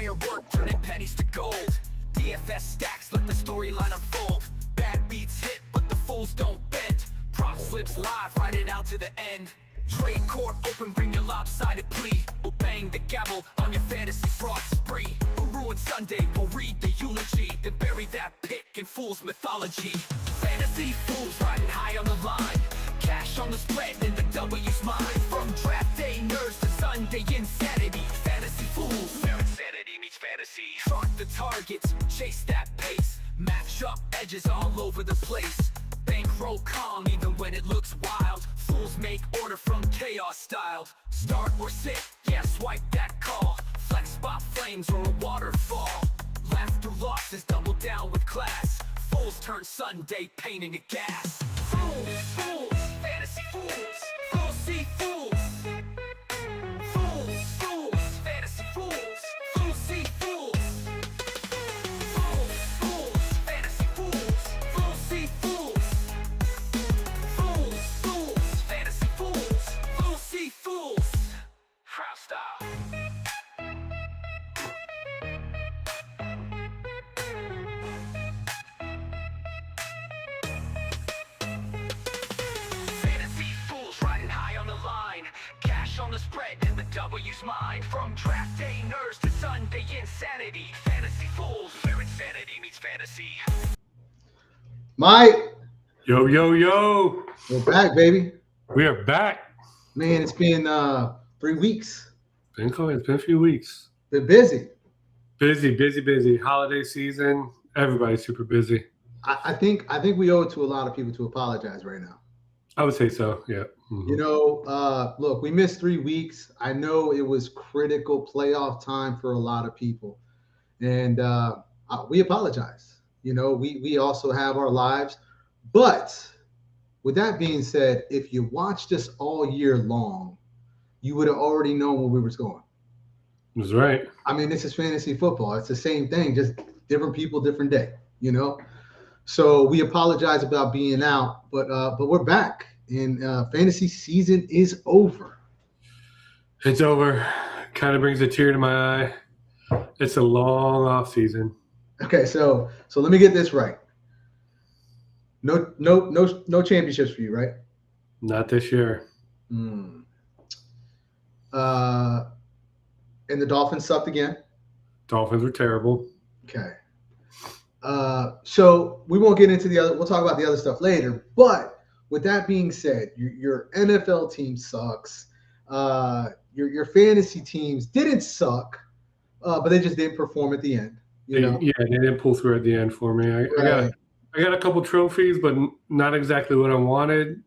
their work, turning pennies to gold. DFS stacks, let the storyline unfold. Bad beats hit, but the fools don't bend. Prop slips live, ride it out to the end. Trade court open, bring your lopsided plea. We'll bang the gavel on your fantasy fraud spree. We'll ruin Sunday, we'll read the eulogy, then bury that pick in Foolz mythology. Fantasy fools riding high on the line. Cash on the spread and the W's mine. From draft day nerds to Sunday insanity. Fantasy fools, where insanity meets fantasy. Chart the targets, chase that pace. Match up edges all over the place. Bankroll calm even when it looks wild. Fools make order from chaos styled. Start or sit, yeah, swipe that call. Flex spot flames or a waterfall. Laughter losses, double down with class. Fools turn Sunday painting to gas. Fools, fools, fantasy fools. Fools see fools. Fools, fools, fantasy fools. Fools see fools. Fools, fools, fantasy fools. Fools see fools. Fools, fools, fantasy fools. Fools see fools. Crowd style. Fantasy fools riding high on the line. Cash on the spread and the W's mine. From draft day nerds to Sunday insanity. Fantasy fools, where insanity meets fantasy. Mike, Yo, yo, yo. we're back, baby. We are back. Man, it's been 3 weeks. It's been a few weeks. Been busy. Busy. Holiday season. Everybody's super busy. I think we owe it to a lot of people to apologize right now. I would say so, yeah. Mhm. You know, look, we missed 3 weeks. I know it was critical playoff time for a lot of people, and we apologize. You know, we also have our lives, but with that being said, if you watched us all year long, you would have already known where we was going. That's right. I mean, this is fantasy football. It's the same thing, just different people, different day, you know? So we apologize about being out, but we're back, and fantasy season is over. It's over. Kind of brings a tear to my eye. It's a long off season. Okay, so let me get this right. No championships for you, right? Not this year. And the Dolphins sucked again. Dolphins were terrible. Okay. So we won't get into the other. We'll talk about the other stuff later. But with that being said, your NFL team sucks. Your fantasy teams didn't suck, but they just didn't perform at the end. You know? Yeah, they didn't pull through at the end for me. I got a couple trophies, but not exactly what I wanted.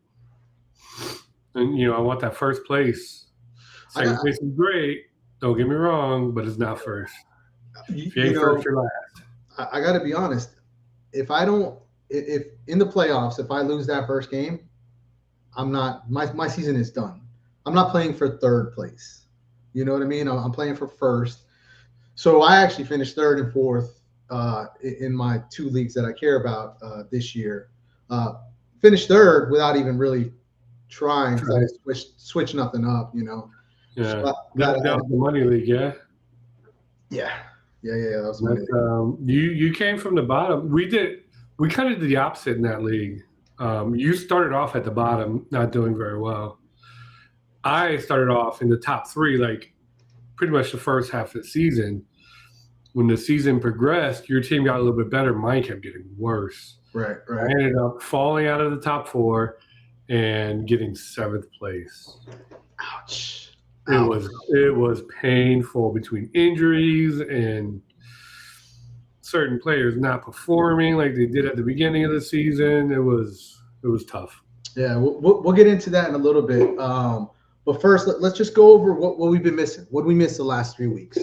And I want that first place. Second place is great. Don't get me wrong, but it's not first. If you ain't first, you're last. I got to be honest. If in the playoffs, if I lose that first game, I'm not. My season is done. I'm not playing for third place. You know what I mean? I'm playing for first. So I actually finished third and fourth in my 2 leagues that I care about this year. Finished third without even really trying. I switched nothing up. Yeah, So that was the money league, yeah. Yeah. That was money league. You came from the bottom. We kind of did the opposite in that league. You started off at the bottom, not doing very well. I started off in the top 3, like pretty much the first half of the season. When the season progressed, your team got a little bit better. Mine kept getting worse. Right. I ended up falling out of the top 4 and getting 7th place. Ouch. It was painful between injuries and certain players not performing like they did at the beginning of the season. It was tough. Yeah, we'll get into that in a little bit. But first, let's just go over what we've been missing. What we missed the last 3 weeks.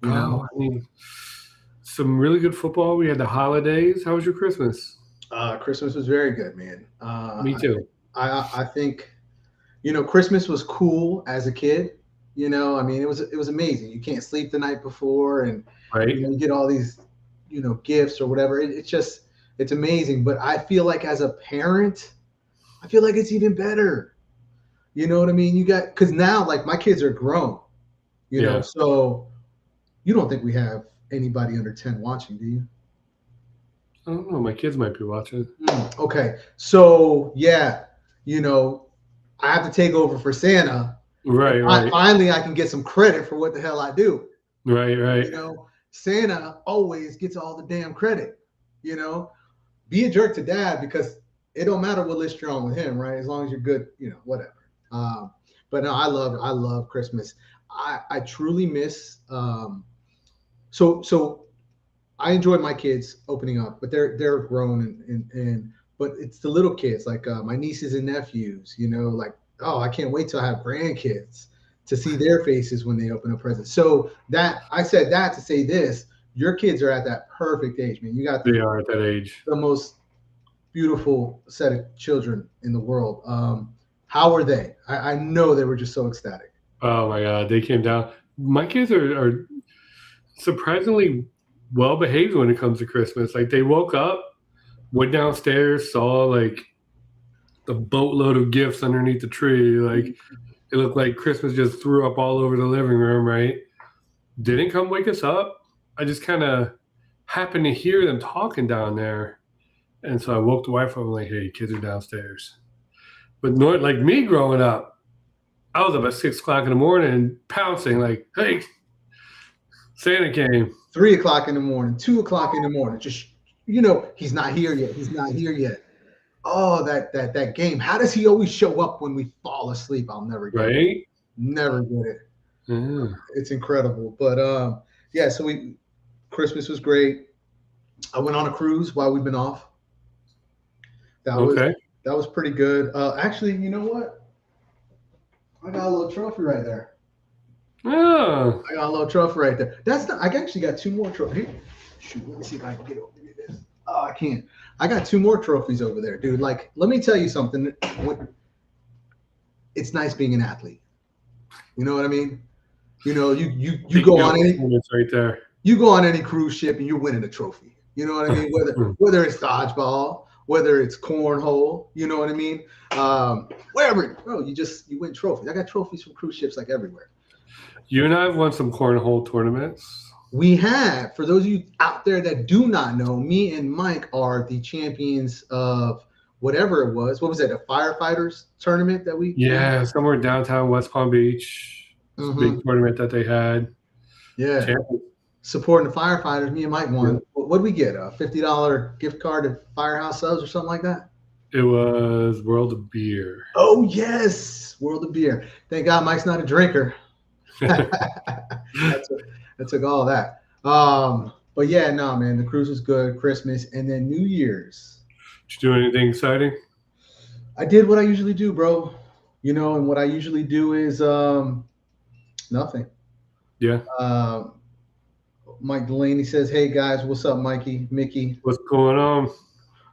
I mean, some really good football. We had the holidays. How was your Christmas? Christmas was very good, man. Me too. I think, Christmas was cool as a kid. I mean, it was amazing. You can't sleep the night before, and right. You get all these, gifts or whatever. It's amazing. But I feel like as a parent, I feel like it's even better. You know what I mean? Because now, like, my kids are grown. So You don't think we have anybody under 10 watching, do you? I don't know. My kids might be watching. Okay. So, yeah, I have to take over for Santa. Right, right, Finally, I can get some credit for what the hell I do. right. Santa always gets all the damn credit. Be a jerk to dad because it don't matter what list you're on with him, right? As long as you're good, whatever. But no, I love Christmas. I truly miss. So I enjoy my kids opening up, but they're grown and but it's the little kids like my nieces and nephews. Like, oh, I can't wait till I have grandkids to see their faces when they open a present. So that I said that to say this: your kids are at that perfect age, man. They are at that age. The most beautiful set of children in the world. How were they? I know they were just so ecstatic. Oh my God, they came down. My kids are surprisingly well behaved when it comes to Christmas. Like they woke up, went downstairs, saw like the boatload of gifts underneath the tree. Like it looked like Christmas just threw up all over the living room, right? Didn't come wake us up. I just kind of happened to hear them talking down there. And so I woke the wife up and like, hey, kids are downstairs. But like me growing up, I was up at 6 o'clock in the morning pouncing like, hey, Santa came. 3 o'clock in the morning, 2 o'clock in the morning. Just, he's not here yet. He's not here yet. Oh, that game. How does he always show up when we fall asleep? I'll never get it. Never get it. Yeah. It's incredible. But yeah, so Christmas was great. I went on a cruise while we've been off. That was pretty good. Actually, you know what? I got a little trophy right there. Oh. I got a little trophy right there. I actually got 2 more trophies. Shoot, let me see if I can get over this. Oh, I can't. I got 2 more trophies over there, dude. Like, let me tell you something. It's nice being an athlete. You know what I mean? You go on any right there. You go on any cruise ship and you're winning a trophy. You know what I mean? Whether it's dodgeball, whether it's cornhole, you know what I mean? Wherever, you win trophies. I got trophies from cruise ships like everywhere. You and I have won some cornhole tournaments. We have. For those of you out there that do not know, me and Mike are the champions of whatever it was. What was it? A firefighters tournament that we? Yeah, somewhere downtown West Palm Beach. Mm-hmm. Big tournament that they had. Yeah. Champions. Supporting the firefighters. Me and Mike won. Yeah. What did we get? A $50 gift card to Firehouse Subs or something like that? It was World of Beer. Oh, yes. World of Beer. Thank God Mike's not a drinker. That took all that. But yeah, no, man, the cruise was good. Christmas and then New Year's. Did you do anything exciting? I did what I usually do, bro. And what I usually do is nothing. Yeah. Mike Delaney says, "Hey guys, what's up, Mickey? What's going on?"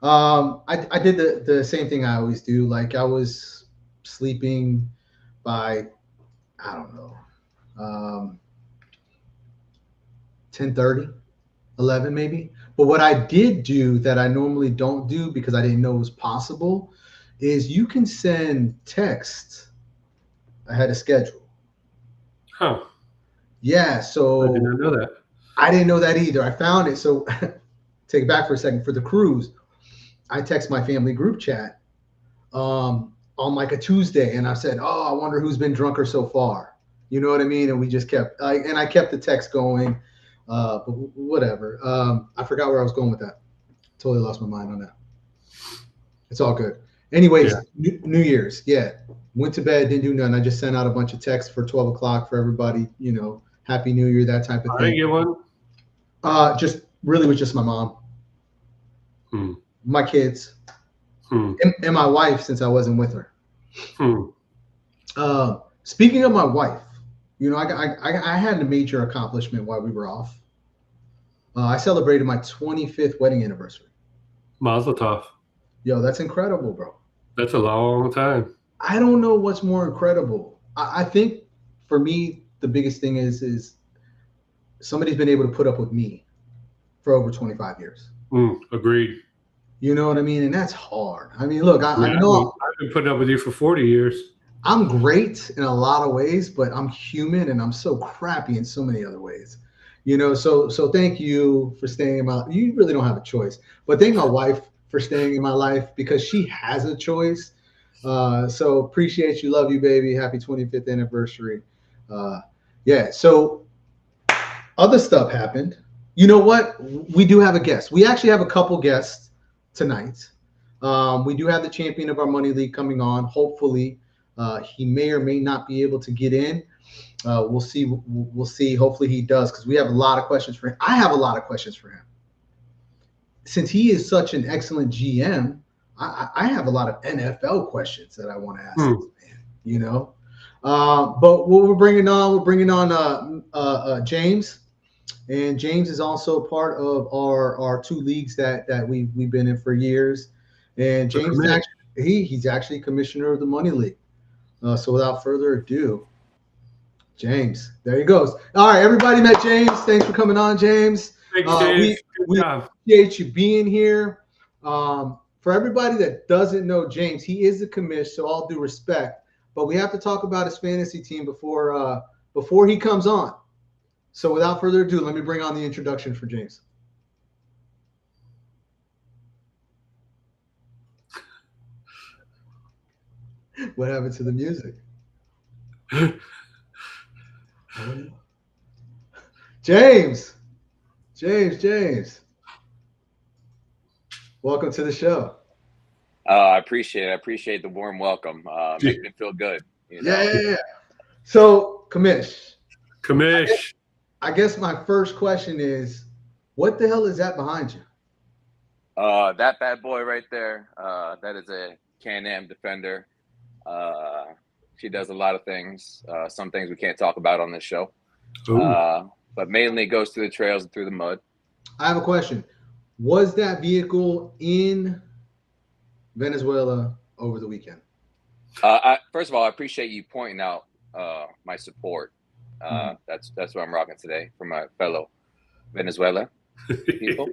I did the same thing I always do. Like I was sleeping by, I don't know, 10:30, 11 maybe. But what I did do that I normally don't do because I didn't know it was possible is you can send text ahead of schedule. Huh. Yeah, so I did not know that. I didn't know that either. I found it. So take it back for a second. For the cruise, I text my family group chat on like a Tuesday, and I said, "Oh, I wonder who's been drunker so far." You know what I mean? And we just kept, and I kept the text going. But whatever. I forgot where I was going with that. Totally lost my mind on that. It's all good. Anyways, yeah. New Year's, yeah. Went to bed, didn't do nothing. I just sent out a bunch of texts for 12 o'clock for everybody. Happy New Year, that type of thing. I didn't get one. Just really was just my mom, my kids, and my wife since I wasn't with her. Speaking of my wife, I had a major accomplishment while we were off. I celebrated my 25th wedding anniversary. Mazel tov. Yo, that's incredible, bro. That's a long time. I don't know what's more incredible. I think for me, the biggest thing is somebody's been able to put up with me for over 25 years. Agreed. You know what I mean? And that's hard. I mean, look, I know I've been putting up with you for 40 years. I'm great in a lot of ways, but I'm human and I'm so crappy in so many other ways. You know, so thank you for staying in my. You really don't have a choice, but thank my wife for staying in my life because she has a choice. So appreciate you, love you, baby. Happy 25th anniversary. Yeah. So other stuff happened. You know what? We do have a guest. We actually have a couple guests tonight. We do have the champion of our money league coming on. Hopefully, he may or may not be able to get in. We'll see. We'll see. Hopefully, he does because we have a lot of questions for him. I have a lot of questions for him. Since he is such an excellent GM, I have a lot of NFL questions that I want to ask this man. You know, but what we're bringing on James. And James is also part of our two leagues that we've been in for years. And James is he's actually commissioner of the Money League. So without further ado, James, there he goes. All right, everybody met James. Thanks for coming on, James. Thanks, James. We appreciate you being here. For everybody that doesn't know James, he is the commish, so all due respect. But we have to talk about his fantasy team before he comes on. So without further ado, let me bring on the introduction for James. What happened to the music? James. Welcome to the show. I appreciate it. I appreciate the warm welcome. Makes me feel good. You know? Yeah. So, Commish. I guess my first question is, what the hell is that behind you? That bad boy right there, that is a Can-Am Defender. She does a lot of things. Some things we can't talk about on this show. But mainly goes through the trails and through the mud. I have a question. Was that vehicle in Venezuela over the weekend? First of all, I appreciate you pointing out my support. That's what I'm rocking today from my fellow Venezuela people.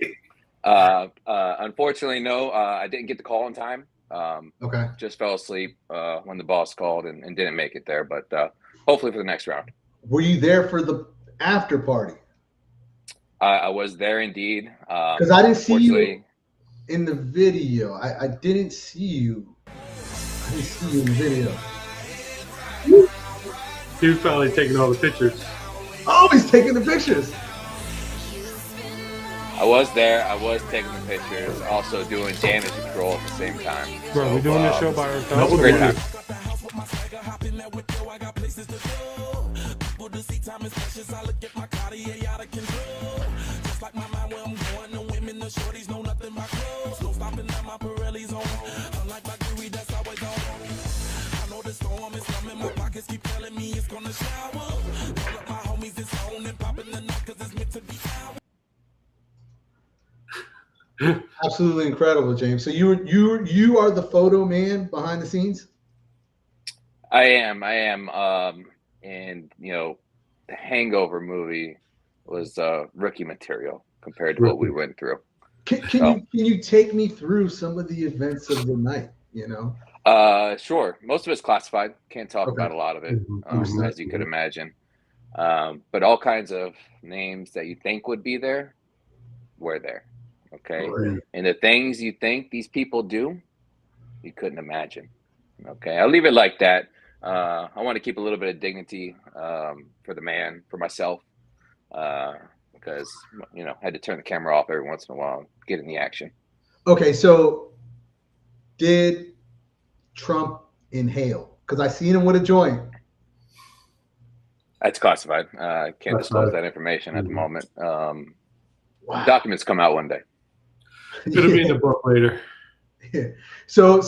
Unfortunately, no, I didn't get the call in time. Okay. Just fell asleep when the boss called and didn't make it there. But hopefully for the next round. Were you there for the after party? I was there indeed. Because I didn't see you in the video. I didn't see you. I didn't see you in the video. He was probably taking all the pictures. Oh, he's taking the pictures. I was there. I was taking the pictures. Also doing damage control at the same time. Bro, we're doing this show by ourselves. Great time. Absolutely incredible, James. So you are the photo man behind the scenes? I am. And you know, the Hangover movie was rookie material compared to what we went through. Can you take me through some of the events of the night? You know. Sure. Most of it's classified. Can't talk about a lot of it, as you could imagine. But all kinds of names that you think would be there were there. Okay. Right. And the things you think these people do, you couldn't imagine. Okay. I'll leave it like that. I want to keep a little bit of dignity for the man, for myself, because, you know, I had to turn the camera off every once in a while and get in the action. Okay. So did Trump inhale? Because I seen him with a joint. That's classified. I can't disclose that information at the moment. Documents come out one day. It'll be in the book later. Yeah. So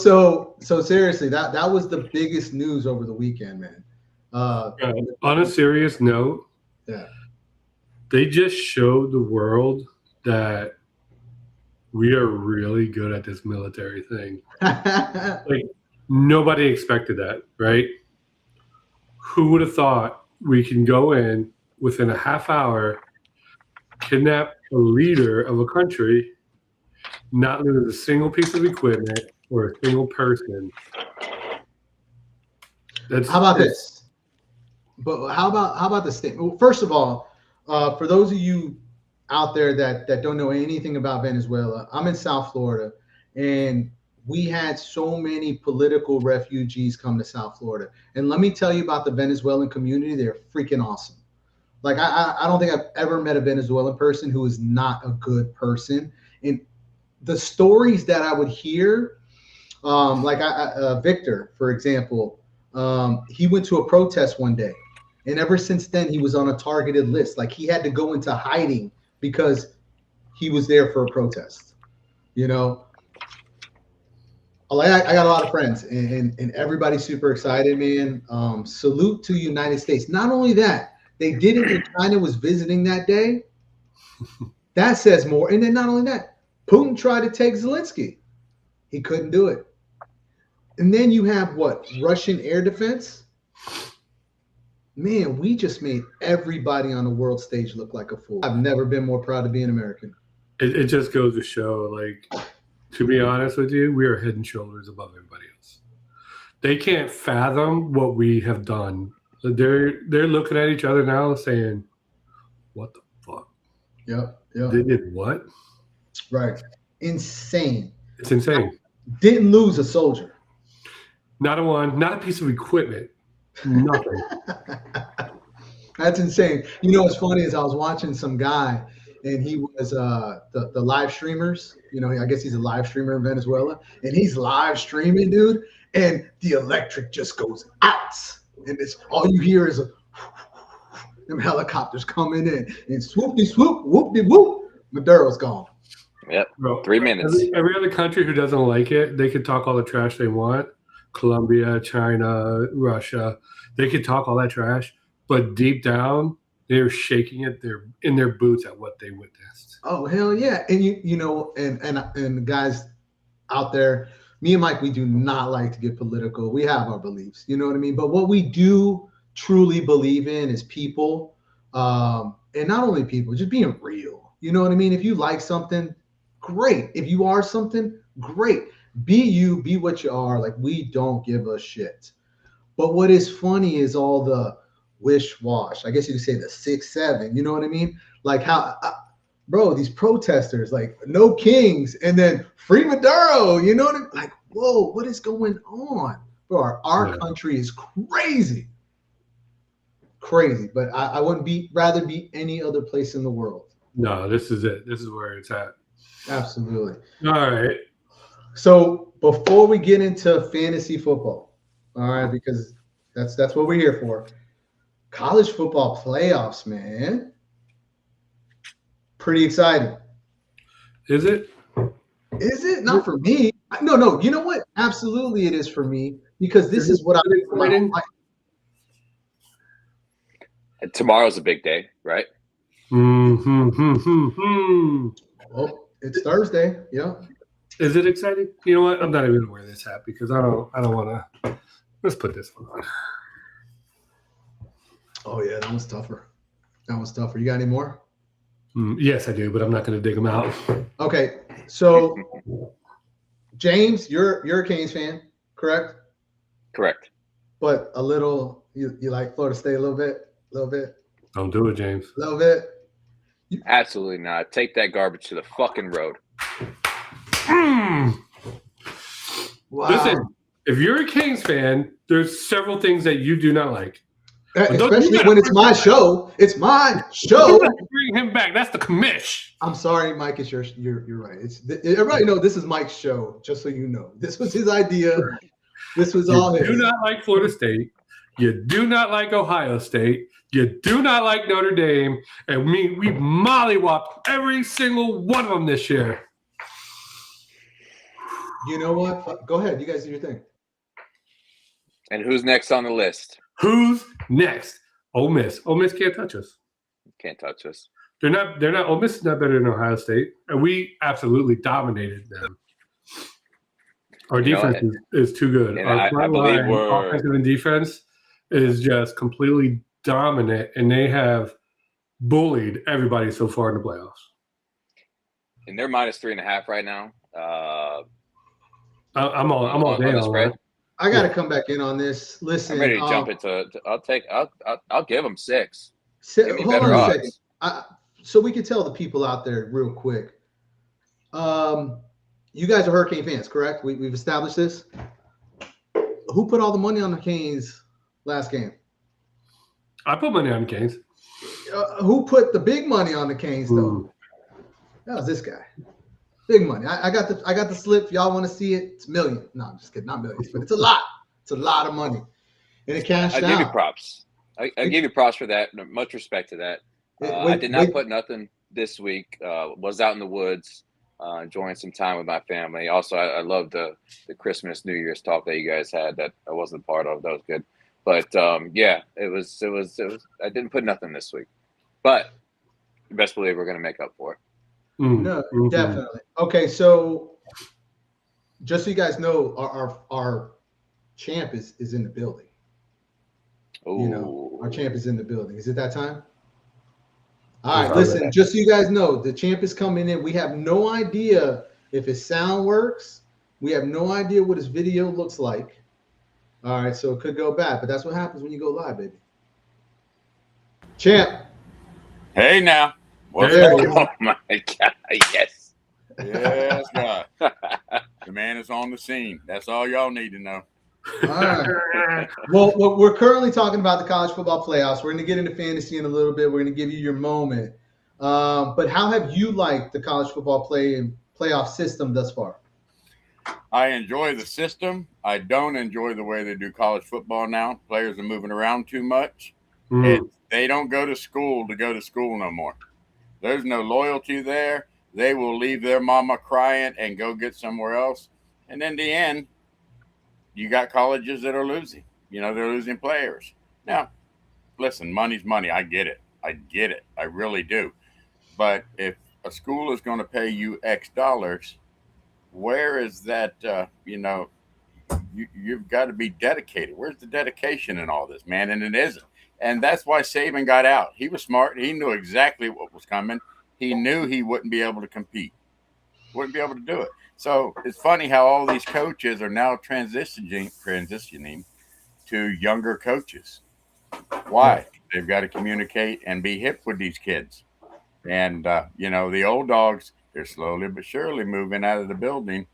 seriously, that was the biggest news over the weekend, man. On a serious note, they just showed the world that we are really good at this military thing. Like, nobody expected that, right? Who would have thought we can go in within a half hour, kidnap a leader of a country, not lose a single piece of equipment or a single person? How about this? But how about the state? Well, first of all, For those of you out there that don't know anything about Venezuela, I'm in South Florida, and we had so many political refugees come to South Florida. And let me tell you about the Venezuelan community. They're freaking awesome. Like I don't think I've ever met a Venezuelan person who is not a good person. And the stories that I would hear, Victor, for example, he went to a protest one day, and ever since then he was on a targeted list. Like he had to go into hiding because he was there for a protest. You know, I got a lot of friends, and everybody's super excited, man. Salute to the United States. Not only that, they did it when China was visiting that day. That says more. And then not only that, Putin tried to take Zelensky. He couldn't do it. And then you have what? Russian air defense? Man, we just made everybody on the world stage look like a fool. I've never been more proud to be an American. It just goes to show, like, to be honest with you, we are head and shoulders above everybody else. They can't fathom what we have done. They're looking at each other now saying, what the fuck? Yep. They did what? Right. Insane. It's insane. Didn't lose a soldier. Not a one, not a piece of equipment. Nothing. That's insane. You know what's funny is I was watching some guy, and he was the live streamers. You know, I guess he's a live streamer in Venezuela, and he's live streaming, dude, and the electric just goes out, and it's all you hear is them helicopters coming in, and swoop-de swoop, whoop-de whoop, Maduro's gone. Yep. Bro, 3 minutes. Every other country who doesn't like it, they can talk all the trash they want. Colombia, China, Russia, they could talk all that trash, but deep down, they're shaking it. They're in their boots at what they witnessed. Oh hell yeah! And you know, and guys out there, me and Mike, we do not like to get political. We have our beliefs, you know what I mean. But what we do truly believe in is people, and not only people, just being real. You know what I mean? If you like something, great. If you are something, great. Be you, be what you are. Like, we don't give a shit. But what is funny is all the wish-wash. I guess you could say the 6-7. You know what I mean? Like how, bro, these protesters, like no kings, and then free Maduro. You know what I mean? Like, whoa, what is going on? Bro, our country is crazy. Crazy. But I wouldn't rather be any other place in the world. No, this is it. This is where it's at. Absolutely. All right. So before we get into fantasy football, all right, because that's what we're here for. College football playoffs, man. Pretty exciting. Is it? Is it? Not for me. No. You know what? Absolutely it is for me, because this is what I'm like. Tomorrow's a big day, right? Well, it's Thursday. Yeah. Is it exciting? You know what? I'm not even gonna wear this hat because I don't want to. Let's put this one on. Oh yeah, that was tougher. You got any more? Yes, I do, but I'm not going to dig them out. Okay, so James, you're a Canes fan, correct? Correct. But a little, you like Florida State a little bit. Don't do it, James. A little bit. Absolutely not. Take that garbage to the fucking road. Wow. Listen, if you're a Kings fan, there's several things that you do not like. Especially when it's my show. It's my show. Bring him back. That's the commish. I'm sorry, Mike. It's you're right. Everybody know this is Mike's show. Just so you know, this was his idea. This was all his. You do not like Florida State. You do not like Ohio State. You do not like Notre Dame. And we mollywopped every single one of them this year. You know what? Go ahead. You guys do your thing. And who's next on the list? Who's next? Ole Miss. Ole Miss can't touch us. Can't touch us. They're not. Ole Miss is not better than Ohio State, and we absolutely dominated them. Our defense is too good. Our front line, offensive and defense, is just completely dominant, and they have bullied everybody so far in the playoffs. And they're minus 3.5 right now. I'm all day on spread. I got to come back in on this. Listen, I'm ready to jump into. I'll give them 6. Hold on a second. So we can tell the people out there real quick. You guys are Hurricane fans, correct? We've established this. Who put all the money on the Canes last game? I put money on the Canes. Who put the big money on the Canes though? That was this guy. Big money. I got the slip. If y'all want to see it, it's million. No, I'm just kidding. Not millions, but it's a lot. It's a lot of money. And it cashed out. I give you props. I give you props for that. Much respect to that. I did not put nothing this week. Was out in the woods, enjoying some time with my family. Also, I love the Christmas, New Year's talk that you guys had that I wasn't part of. That was good. But yeah, it was. I didn't put nothing this week, but best believe we're going to make up for it. No, definitely. Okay, so just so you guys know, our champ is in the building. Ooh. You know, our champ is in the building. Is it that time? All right, listen, just so you guys know, the champ is coming in. We have no idea if his sound works. We have no idea what his video looks like. All right, so it could go bad, but that's what happens when you go live, baby. Champ. Hey now. What's There up? you Oh my God! Yes. Yes, God. The man is on the scene. That's all y'all need to know. All right. Well, we're currently talking about the college football playoffs. We're going to get into fantasy in a little bit. We're going to give you your moment. But how have you liked the college football playoff system thus far? I enjoy the system. I don't enjoy the way they do college football now. Players are moving around too much. They don't go to school no more. There's no loyalty there. They will leave their mama crying and go get somewhere else. And in the end, you got colleges that are losing. You know, they're losing players. Now, listen, money's money. I get it. I really do. But if a school is going to pay you X dollars, where is that, you've got to be dedicated. Where's the dedication in all this, man? And it isn't. And that's why Saban got out. He was smart. He knew exactly what was coming. He knew he wouldn't be able to compete, wouldn't be able to do it. So it's funny how all these coaches are now transitioning to younger coaches. Why? They've got to communicate and be hip with these kids. And, the old dogs, they're slowly but surely moving out of the building.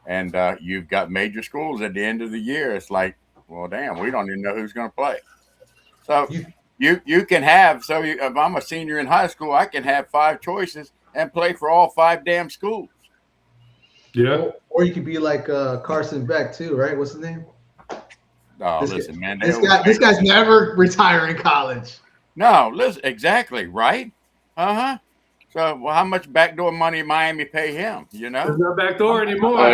And you've got major schools at the end of the year. It's like, well, damn, we don't even know who's going to play. So you can have, if I'm a senior in high school, I can have 5 choices and play for all 5 damn schools. Yeah. Or you could be like Carson Beck too, right? What's his name? Oh, listen, man. This guy's never retiring college. No, listen, exactly, right? Uh-huh. So, well, how much backdoor money Miami pay him, you know? There's no backdoor anymore. Oh,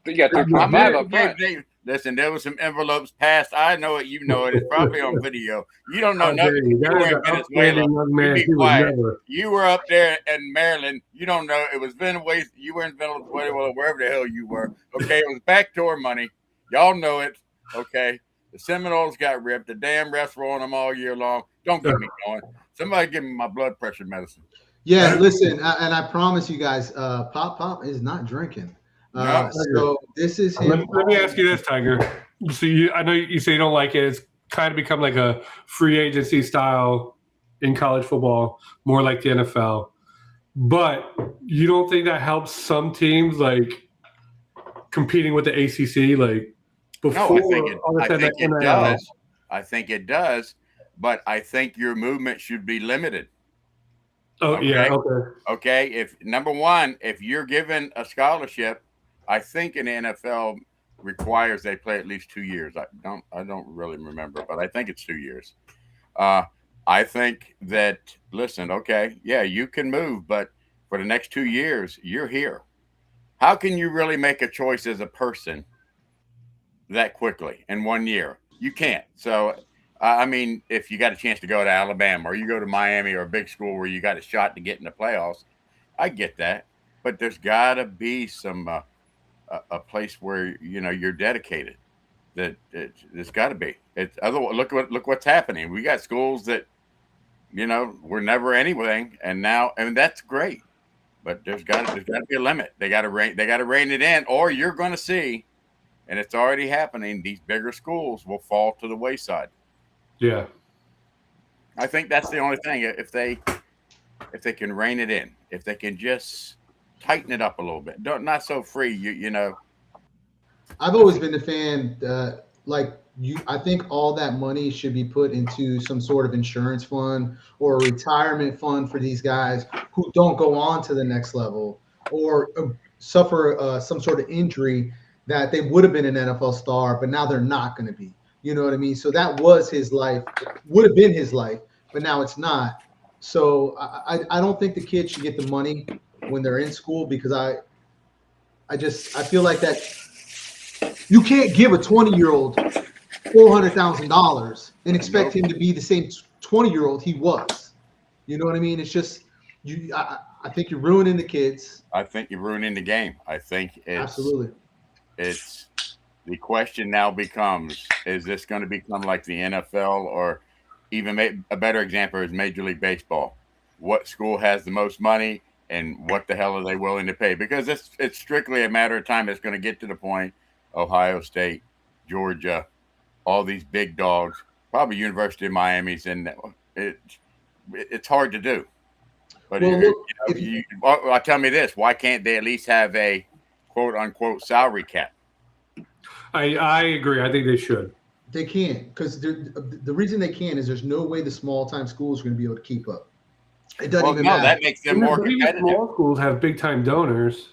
you got 3.5 up front. Listen, there was some envelopes passed. I know it. You know it. It's probably on video. You don't know nothing. You were in Venezuela. You be quiet. You were up there in Maryland. You don't know. It was Venezuela. You were in Venezuela, wherever the hell you were. Okay, it was backdoor money. Y'all know it. Okay. The Seminoles got ripped. The damn refs were on them all year long. Don't get me going. Somebody give me my blood pressure medicine. Yeah, listen, and I promise you guys, Pop is not drinking. So this is him. Let me ask you this, Tiger. So I know you say you don't like it. It's kind of become like a free agency style in college football, more like the NFL. But you don't think that helps some teams like competing with the ACC? Like before, I think it does. I think it does. But I think your movement should be limited. Oh, okay. Yeah. Okay. If number one, if you're given a scholarship, I think an NFL requires they play at least 2 years. I don't really remember, but I think it's 2 years. I think that, listen, okay, yeah, you can move, but for the next 2 years, you're here. How can you really make a choice as a person that quickly in 1 year? You can't. So, I mean, if you got a chance to go to Alabama or you go to Miami or a big school where you got a shot to get in the playoffs, I get that. But there's got to be some a place where you're dedicated. There's got to be. It's otherwise. Look what's happening. We got schools that were never anything, and now that's great. But there's got to be a limit. They got to rein it in, or you're going to see, and it's already happening. These bigger schools will fall to the wayside. Yeah, I think that's the only thing. If they if they can rein it in, if they can just tighten it up a little bit, not so free. You know, I've always been a fan. Like you, I think all that money should be put into some sort of insurance fund or a retirement fund for these guys who don't go on to the next level or suffer some sort of injury that they would have been an NFL star, but now they're not going to be. You know what I mean? So that was his life, would have been his life, but now it's not. So I don't think the kids should get the money when they're in school because I feel like that you can't give a 20-year-old $400,000 and expect him to be the same 20-year-old he was. You know what I mean? It's just you. I think you're ruining the kids. I think you're ruining the game. I think Absolutely. It's the question now becomes: is this going to become like the NFL, or even a better example is Major League Baseball? What school has the most money, and what the hell are they willing to pay? Because it's strictly a matter of time. It's going to get to the point. Ohio State, Georgia, all these big dogs, probably University of Miami's, and it's hard to do. But tell me this: why can't they at least have a quote unquote salary cap? I agree. I think they should. They can't because the reason they can't is there's no way the small time schools are going to be able to keep up. It doesn't even matter. That makes them more even competitive. Small schools have big time donors.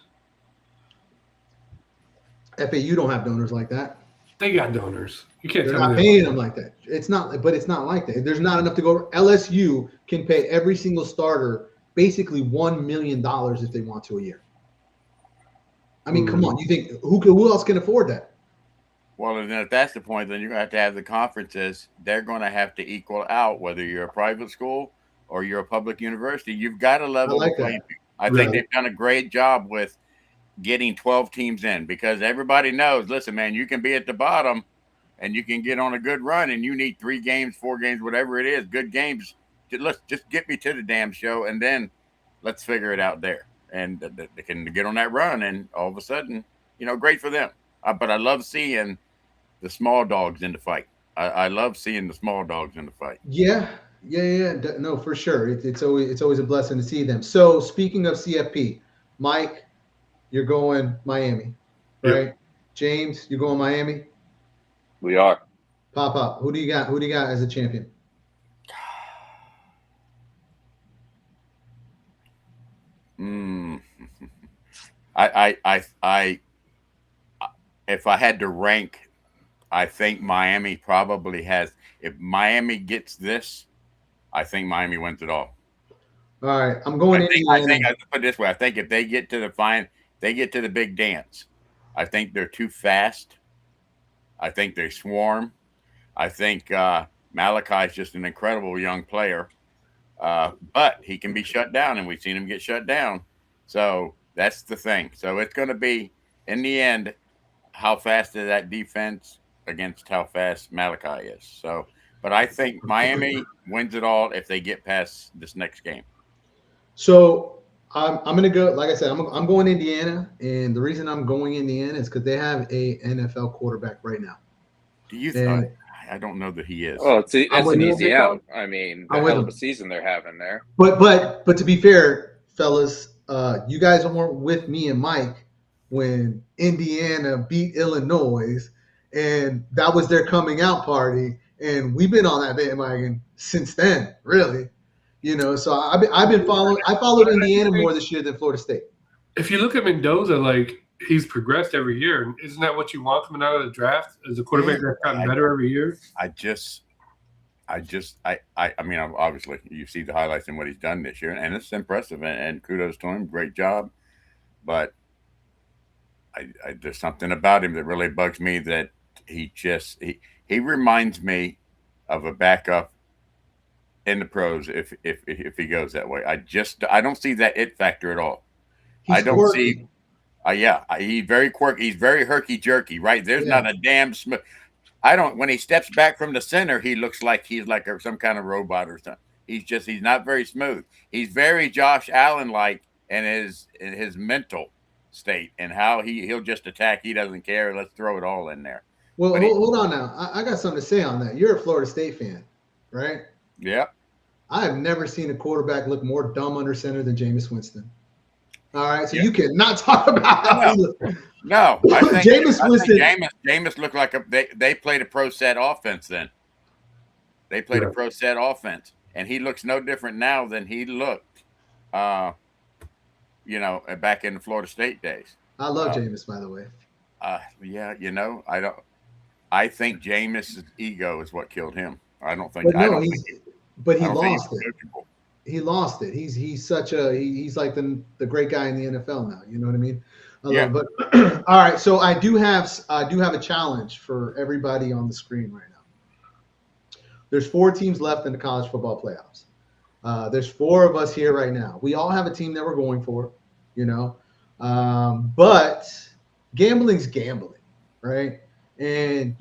FAU don't have donors like that. They got donors. You can't. They're not paying them like that. It's not like that. There's not enough to go. LSU can pay every single starter basically $1 million if they want to a year. I mean, come on. You think who else can afford that? Well, and if that's the point, then you're going to have the conferences. They're going to have to equal out whether you're a private school or you're a public university. You've got to level the playing field. I think they've done a great job with getting 12 teams in because everybody knows, listen, man, you can be at the bottom and you can get on a good run and you need 3 games, 4 games, whatever it is, good games. Let's just get me to the damn show and then let's figure it out there. And they can get on that run and all of a sudden, great for them. But I love seeing the small dogs in the fight. I love seeing the small dogs in the fight. Yeah. No, for sure. It's always a blessing to see them. So speaking of CFP, Mike, you're going Miami, right? Yep. James, you're going Miami. We are. Pop. Who do you got? Who do you got as a champion? If I had to rank, I think Miami probably has. If Miami gets this, I think Miami wins it all. All right, I'm going. I think I put it this way. I think if they get to the big dance. I think they're too fast. I think they swarm. I think Malachi's just an incredible young player, but he can be shut down, and we've seen him get shut down. So that's the thing. So it's going to be, in the end, how fast is that defense against how fast Malachi is. So, but I think Miami wins it all if they get past this next game. So I'm going to go, like I said, I'm going Indiana, and the reason I'm going Indiana is because they have a NFL quarterback right now. Do you think? I don't know that he is. Oh, it's an easy out. I mean, the hell of a season they're having there. But to be fair, fellas, you guys weren't with me and Mike when Indiana beat Illinois, and that was their coming out party, and we've been on that bandwagon since then, really. So I've been following. I followed Indiana more this year than Florida State. If you look at Mendoza, like he's progressed every year. Isn't that what you want coming out of the draft? As a quarterback that's gotten better every year? I mean, obviously you see the highlights and what he's done this year, and it's impressive. And kudos to him, great job. But there's something about him that really bugs me. That he reminds me of a backup in the pros if he goes that way. I don't see that it factor at all. He's quirky. He's very quirky. He's very herky-jerky, right? There's not a damn smooth. When he steps back from the center, he looks like he's like some kind of robot or something. He's not very smooth. He's very Josh Allen-like in his mental state and how he'll just attack. He doesn't care. Let's throw it all in there. Well, hold on now. I got something to say on that. You're a Florida State fan, right? Yeah. I have never seen a quarterback look more dumb under center than Jameis Winston. All right, so you cannot talk about how he looked. No, I think Winston. Jameis looked like they played a pro set offense then. They played a pro set offense, and he looks no different now than he looked, back in the Florida State days. I love Jameis, by the way. I think Jameis' ego is what killed him. I don't think. But he lost it. He lost it. He's such he's like the great guy in the NFL now. You know what I mean? But all right. So I do have a challenge for everybody on the screen right now. There's 4 teams left in the college football playoffs. There's 4 of us here right now. We all have a team that we're going for, but gambling's gambling, right? And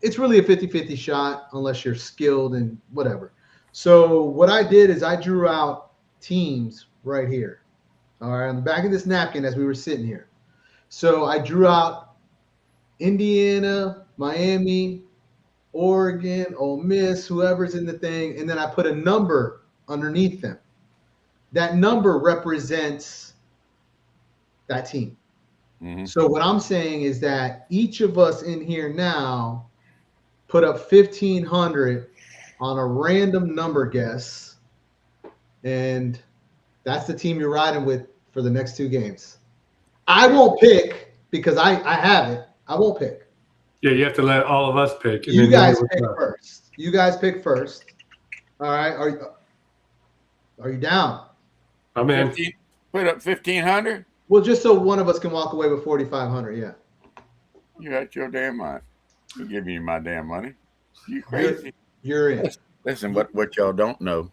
it's really a 50-50 shot unless you're skilled and whatever. So what I did is I drew out teams right here. All right, on the back of this napkin as we were sitting here. So I drew out Indiana, Miami, Oregon, Ole Miss, whoever's in the thing, and then I put a number underneath them. That number represents that team. Mm-hmm. So what I'm saying is that each of us in here now put up 1,500 on a random number guess, and that's the team you're riding with for the next 2 games. I won't pick because I have it. I won't pick. Yeah, you have to let all of us pick. You guys pick first. You guys pick first. All right. Are you down? I'm in. Put up 1,500. Well, just so one of us can walk away with 4,500. Yeah. You got your damn mind. You give me my damn money. You crazy? You're in. Listen, what y'all don't know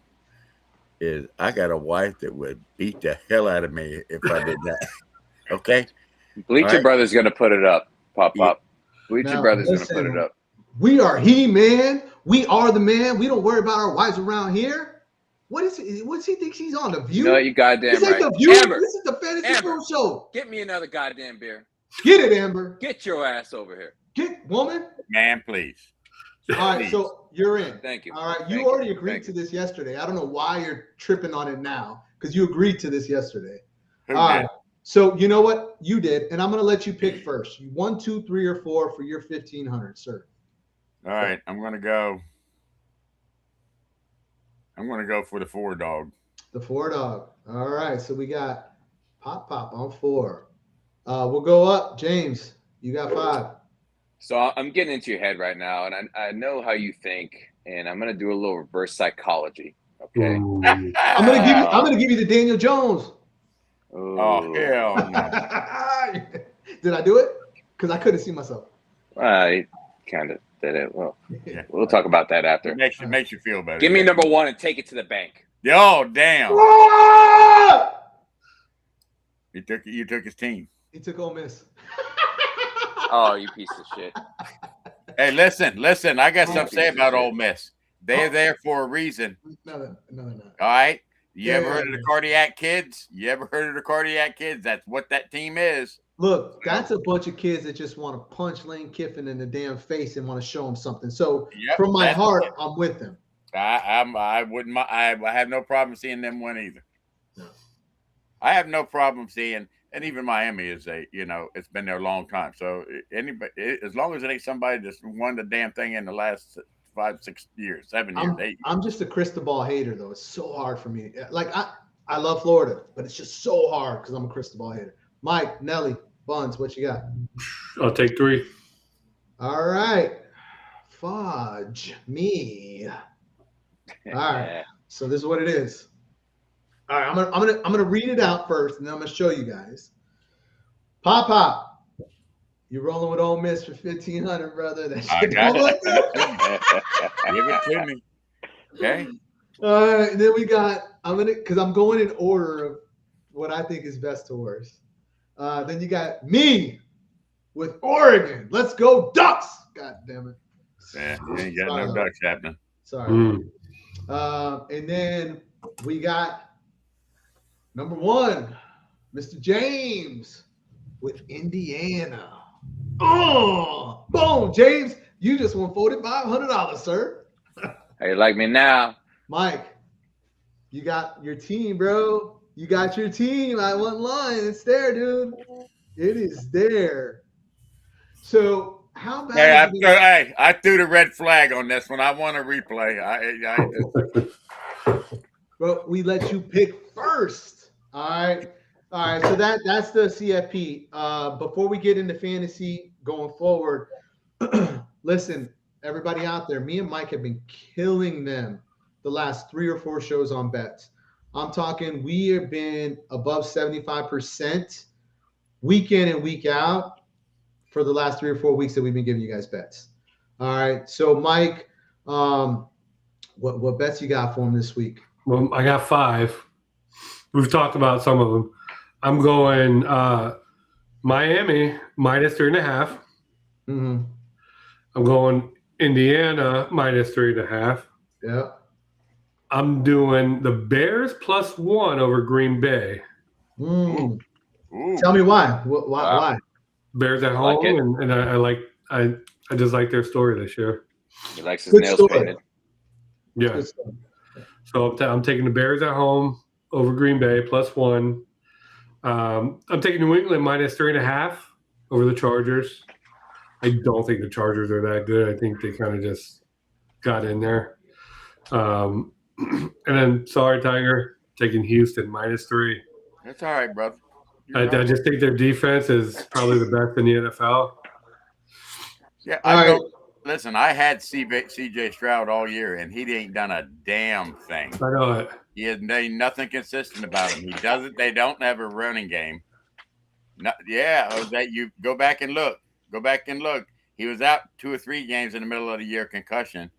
is I got a wife that would beat the hell out of me if I did that. Okay? Bleacher Brothers going to put it up. Pop. Bleacher Brothers going to put it up. We are man. We are the man. We don't worry about our wives around here. What does he think he's on? The View? No, you goddamn this right. Ain't the View. Amber, this is the fantasy football show. Get me another goddamn beer. Get it, Amber. Get your ass over here. Get, woman. Man, please. All right, so you're in. Thank you. All right, you already agreed to this yesterday. I don't know why you're tripping on it now because you agreed to this yesterday. Who All did? right, so you know what? You did, and I'm going to let you pick first. 1, 2, 3, or 4 for your 1,500, sir. All right, I'm going to go for the 4 dog. The 4 dog. All right, so we got Pop on 4. We'll go up. James, you got 5. So I'm getting into your head right now, and I know how you think, and I'm gonna do a little reverse psychology. Okay. I'm gonna give you the Daniel Jones. Oh hell no! Did I do it? Because I couldn't see myself. I kind of did it. Well, yeah. We'll talk about that after. It makes you feel better. Give me number 1 and take it to the bank. Oh damn! You took his team. He took Ole Miss. Oh, you piece of shit. Hey, listen. I got something to say about Ole Miss. They're there for a reason. No. All right? You ever heard of the Cardiac Kids? That's what that team is. Look, that's a bunch of kids that just want to punch Lane Kiffin in the damn face and want to show him something. So from my heart, I'm with them. I wouldn't. I have no problem seeing them win either. No. I have no problem seeing. And even Miami is it's been there a long time. So anybody, as long as it ain't somebody that's won the damn thing in the last 5, 6 years, 7 years, 8 years. I'm just a crystal ball hater, though. It's so hard for me. Like I love Florida, but it's just so hard because I'm a crystal ball hater. Mike, Nelly, Buns, what you got? I'll take 3. All right, fudge me. All right, so this is what it is. All right, I'm gonna read it out first, and then I'm gonna show you guys. Pop, you're rolling with Ole Miss for 1,500, brother. That shit got it. Give it to me. Okay. All right, and then we got because I'm going in order of what I think is best to worst. Then you got me with Oregon. Let's go Ducks! God damn it. Yeah, you ain't got no Ducks happening. Sorry. And then we got number 1, Mr. James with Indiana. Oh, boom, James. You just won $4,500, sir. How you like me now? Mike, You got your team, bro. You got your team. I want line. It's there, dude. It is there. So how Hey, bad is it? I threw the red flag on this one. I want a replay. But we let you pick first. All right. All right. So that's the CFP. Before we get into fantasy going forward, listen, everybody out there, me and Mike have been killing them the last 3 or 4 shows on bets. I'm talking, we have been above 75% week in and week out for the last 3 or 4 weeks that we've been giving you guys bets. All right. So Mike, what bets you got for him this week? Well, I got 5. We've talked about some of them. I'm going Miami -3.5. Mm-hmm. I'm going Indiana -3.5. Yeah. I'm doing the Bears +1 over Green Bay. Mm. Tell me why. Why? Bears at like home, and I just like their story this year. He likes his Good nails story. painted. Yeah. So I'm taking the Bears at home over Green Bay +1. I'm taking New England -3.5 over the Chargers. I don't think the Chargers are that good. I think they kind of just got in there. And then, sorry, Tiger, taking Houston -3. That's all right, brother. I just think their defense is probably the best in the NFL. Yeah, listen, I had CJ Stroud all year, and he ain't done a damn thing. I know it. He has nothing consistent about him. He doesn't. They don't have a running game. That you go back and look. Go back and look. He was out 2 or 3 games in the middle of the year, concussion.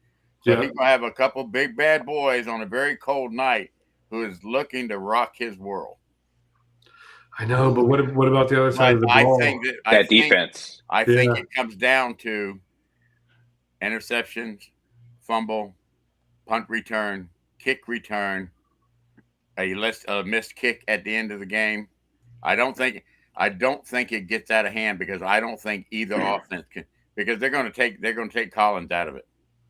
So he's gonna have a couple big bad boys on a very cold night who is looking to rock his world. I know, but what about the other side of the ball? I think defense. I think it comes down to interceptions, fumble, punt return, kick return, a missed kick at the end of the game. I don't think it gets out of hand because I don't think either offense can, because they're going to take Collins out of it.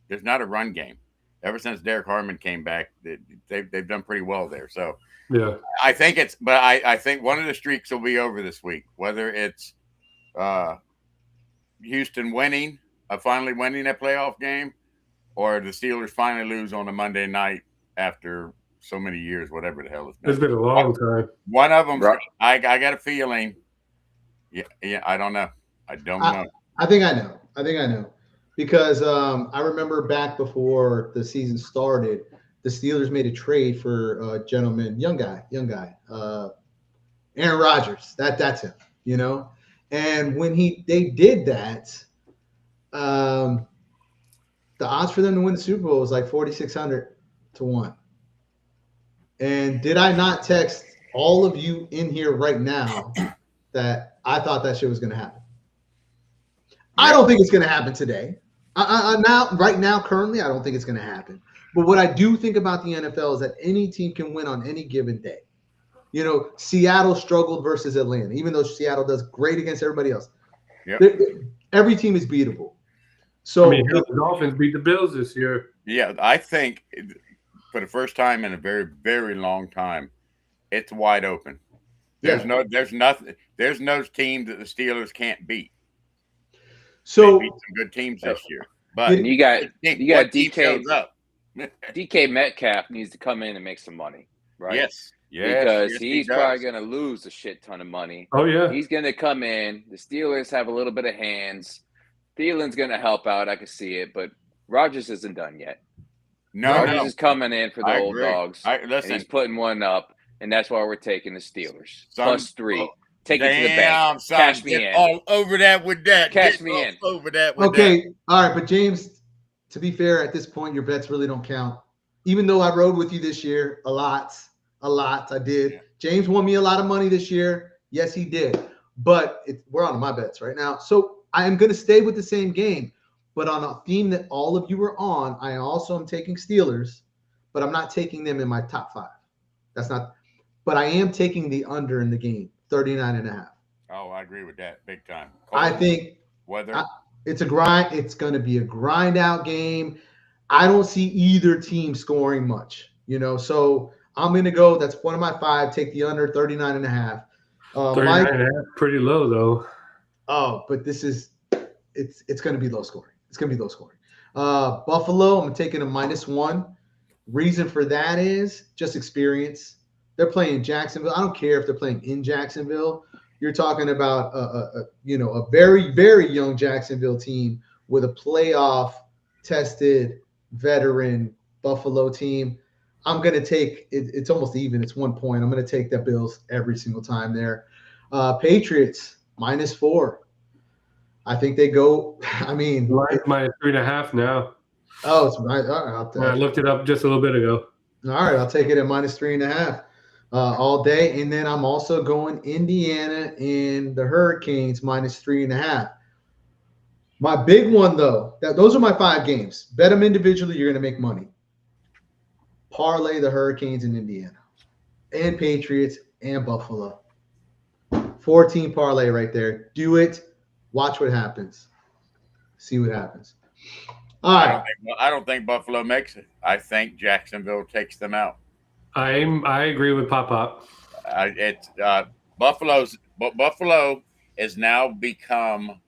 There's not a run game. Ever since Derek Harmon came back, they've done pretty well there. So yeah, I think I think one of the streaks will be over this week, whether it's Houston finally winning a playoff game, or the Steelers finally lose on a Monday night after so many years, whatever the hell it's been a long time. One of them, I got a feeling. Yeah, I don't know. I don't know. I think I know. Because I remember back before the season started, the Steelers made a trade for a gentleman, young guy, Aaron Rodgers. That's him, you know. And when they did that, the odds for them to win the Super Bowl was like 4,600 to 1. And did I not text all of you in here right now that I thought that shit was going to happen? Yeah. I don't think it's going to happen today. Right now, currently, I don't think it's going to happen. But what I do think about the NFL is that any team can win on any given day. You know, Seattle struggled versus Atlanta, even though Seattle does great against everybody else. Yep. Every team is beatable. So the Dolphins beat the Bills this year. Yeah, I think for the first time in a very, very long time, it's wide open. There's no team that the Steelers can't beat. So they beat some good teams this year, but you got DK Metcalf needs to come in and make some money, right? Yes, because he's probably going to lose a shit ton of money. Oh yeah, he's going to come in. The Steelers have a little bit of hands. Thielen's going to help out. I can see it, but Rodgers isn't done yet. Rodgers is coming in for the old dogs. And he's putting one up, and that's why we're taking the Steelers +3. Take it to the bank. Son, cash me in. All over that with that. Cash me in. Over that with that. All right. But James, to be fair, at this point, your bets really don't count. Even though I rode with you this year a lot, I did. Yeah. James won me a lot of money this year. Yes, he did. But we're on my bets right now. So I am going to stay with the same game. But on a theme that all of you are on, I also am taking Steelers, but I'm not taking them in my top 5. But I am taking the under in the game. 39.5. Oh, I agree with that big time. I think it's a grind. It's going to be a grind out game. I don't see either team scoring much, you know. So I'm going to go. That's one of my 5. Take the under 39.5. 39 and a half, pretty low though. Oh, but this is it's going to be low scoring. It's going to be low scoring. Buffalo, I'm taking a -1. Reason for that is just experience. They're playing Jacksonville. I don't care if they're playing in Jacksonville. You're talking about a very, very young Jacksonville team with a playoff tested veteran Buffalo team. I'm going to take it. It's almost even. It's 1 point. I'm going to take the Bills every single time there. Patriots -4. I think they go. I mean, Line's -3.5 now. Oh, it's right. All right, I looked it up just a little bit ago. All right, I'll take it at -3.5 all day. And then I'm also going Indiana and the Hurricanes -3.5. My big one, though, those are my 5 games. Bet them individually, you're going to make money. Parlay the Hurricanes in Indiana and Patriots and Buffalo. 14 parlay right there. Do it. Watch what happens. See what happens. All right. I don't think Buffalo makes it. I think Jacksonville takes them out. I agree with Pop. Buffalo has now become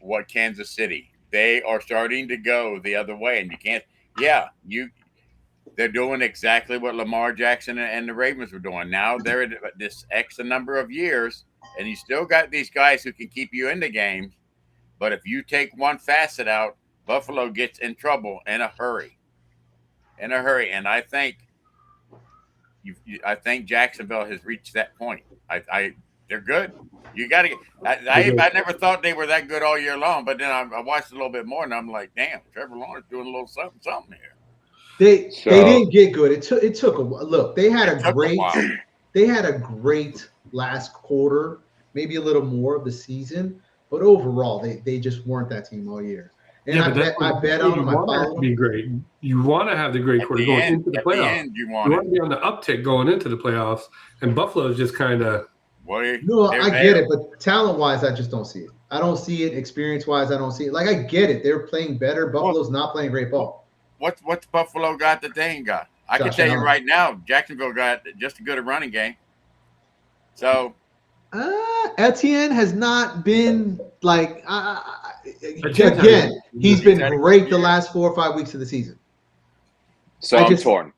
what Kansas City. They are starting to go the other way, and you can't. Yeah, they're doing exactly what Lamar Jackson and the Ravens were doing. Now they're at this X number of years, and you still got these guys who can keep you in the game. But if you take one facet out, Buffalo gets in trouble in a hurry. And I think Jacksonville has reached that point. They're good. You got to. I never thought they were that good all year long, but then I watched a little bit more, and I'm like, damn, Trevor Lawrence doing a little something here. They didn't get good. It took a look. They had a great last quarter, maybe a little more of the season, but overall they just weren't that team all year. And I bet on them. I want to be great. You want to have the great quarter going into the playoffs. You want to be on the uptick going into the playoffs, and Buffalo's just kind of. No, I get it, but talent-wise, I just don't see it. I don't see it. Experience-wise, I don't see it. Like, I get it. They're playing better. Buffalo's not playing great ball. What's Buffalo got that they ain't got? I can tell you right now, Jacksonville got just as good a running game. So Etienne has not been like again. He's been great the last 4 or 5 weeks of the season. So I'm torn.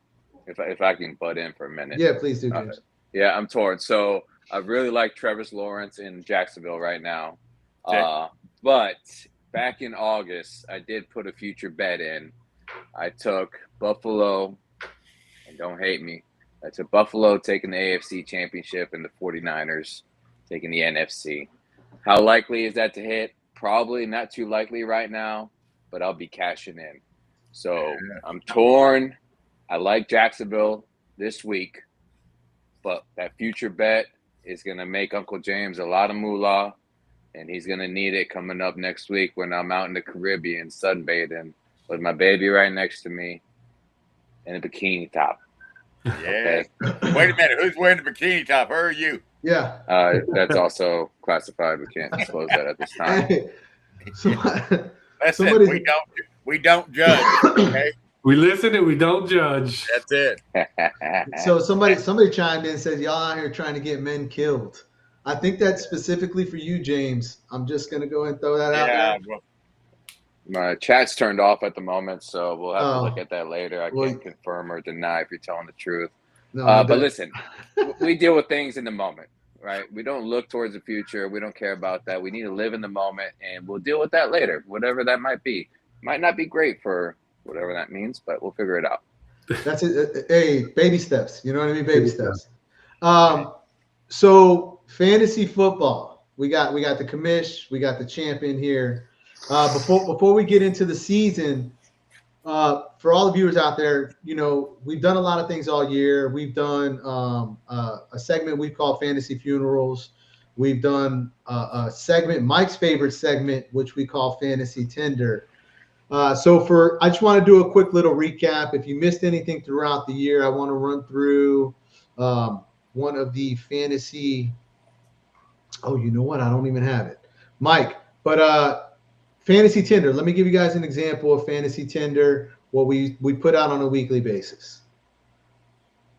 If I can butt in for a minute. Yeah, please do, James. Yeah, I'm torn. So I really like Trevor Lawrence in Jacksonville right now. Okay. But back in August, I did put a future bet in. I took Buffalo, and don't hate me, I took Buffalo taking the AFC Championship and the 49ers taking the NFC. How likely is that to hit? Probably not too likely right now, but I'll be cashing in. So I'm torn. I like Jacksonville this week, but that future bet is going to make Uncle James a lot of moolah, and he's going to need it coming up next week when I'm out in the Caribbean sunbathing with my baby right next to me in a bikini top. Yeah. Okay. Wait a minute. Who's wearing the bikini top? Her or you? Yeah. That's also classified. We can't disclose that at this time. Hey, listen, we don't judge. Okay. We listen and we don't judge. That's it. So somebody chimed in and says, y'all out here trying to get men killed. I think that's specifically for you, James. I'm just going to go ahead and throw that out there. Well, my chat's turned off at the moment, so we'll have to look at that later. I can't confirm or deny if you're telling the truth. No, but listen, we deal with things in the moment, right? We don't look towards the future. We don't care about that. We need to live in the moment, and we'll deal with that later, whatever that might be. Might not be great for whatever that means, but we'll figure it out. That's it. Hey, baby steps. You know what I mean? Baby steps. So fantasy football. We got the commish. We got the champion here. Before we get into the season, for all the viewers out there, you know, we've done a lot of things all year. We've done a segment we call Fantasy Funerals. We've done a segment, Mike's favorite segment, which we call Fantasy Tender. I just want to do a quick little recap. If you missed anything throughout the year, I want to run through one of the fantasy. Oh, you know what? I don't even have it, Mike. But Fantasy Tender. Let me give you guys an example of Fantasy Tender, what we put out on a weekly basis.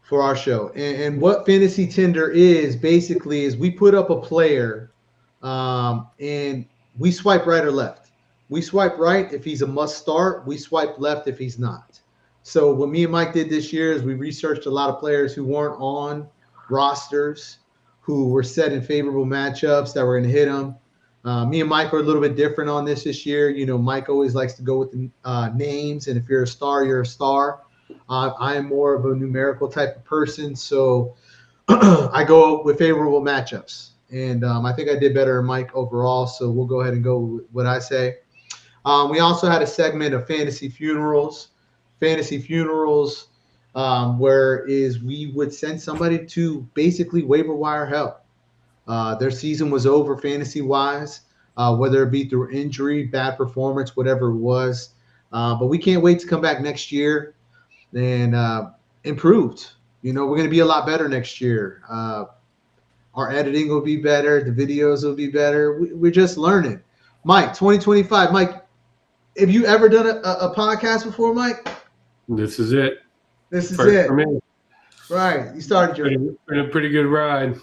for our show. And what Fantasy Tinder is basically is we put up a player and we swipe right or left. We swipe right if he's a must start. We swipe left if he's not. So what me and Mike did this year is we researched a lot of players who weren't on rosters, who were set in favorable matchups that were going to hit them. Me and Mike are a little bit different on this year. You know, Mike always likes to go with the names, and if you're a star, you're a star. I am more of a numerical type of person, so I go with favorable matchups. And I think I did better than Mike overall, so we'll go ahead and go with what I say. We also had a segment of fantasy funerals. Fantasy funerals, where is we would send somebody to basically waiver wire help. Their season was over fantasy-wise, whether it be through injury, bad performance, whatever it was. But we can't wait to come back next year and improved. You know, we're going to be a lot better next year. Our editing will be better. The videos will be better. We're just learning. Mike, 2025. Mike, have you ever done a podcast before, Mike? This is it. This is First it. for me. Right. You started your Been a pretty good ride.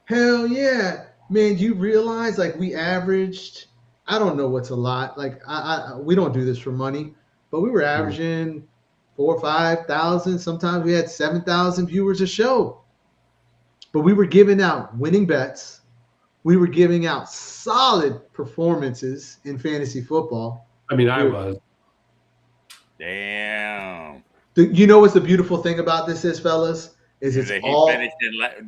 Hell yeah. Man, you realize like we averaged, I don't know what's a lot. Like we don't do this for money, but we were averaging 4,000 or 5,000. Sometimes we had 7,000 viewers a show. But we were giving out winning bets. We were giving out solid performances in fantasy football. I mean, I was. Damn. You know what's the beautiful thing about this is, fellas? Is it's all finished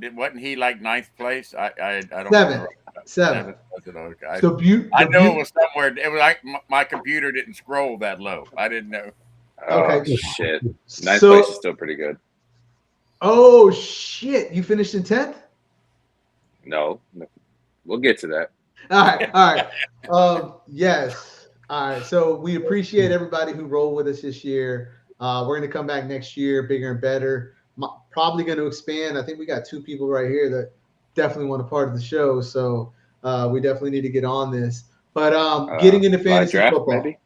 in, wasn't he like ninth place? I don't remember. Seven. Okay. So I know it was somewhere. It was like my computer didn't scroll that low. I didn't know. Oh, Okay. shit. Ninth place is still pretty good. Oh, shit. You finished in 10th? No. We'll get to that. All right. Yes. All right. So we appreciate everybody who rolled with us this year. We're going to come back next year bigger and better. Probably going to expand. I think we got 2 people right here that definitely want a part of the show. So we definitely need to get on this. But getting into fantasy football, maybe?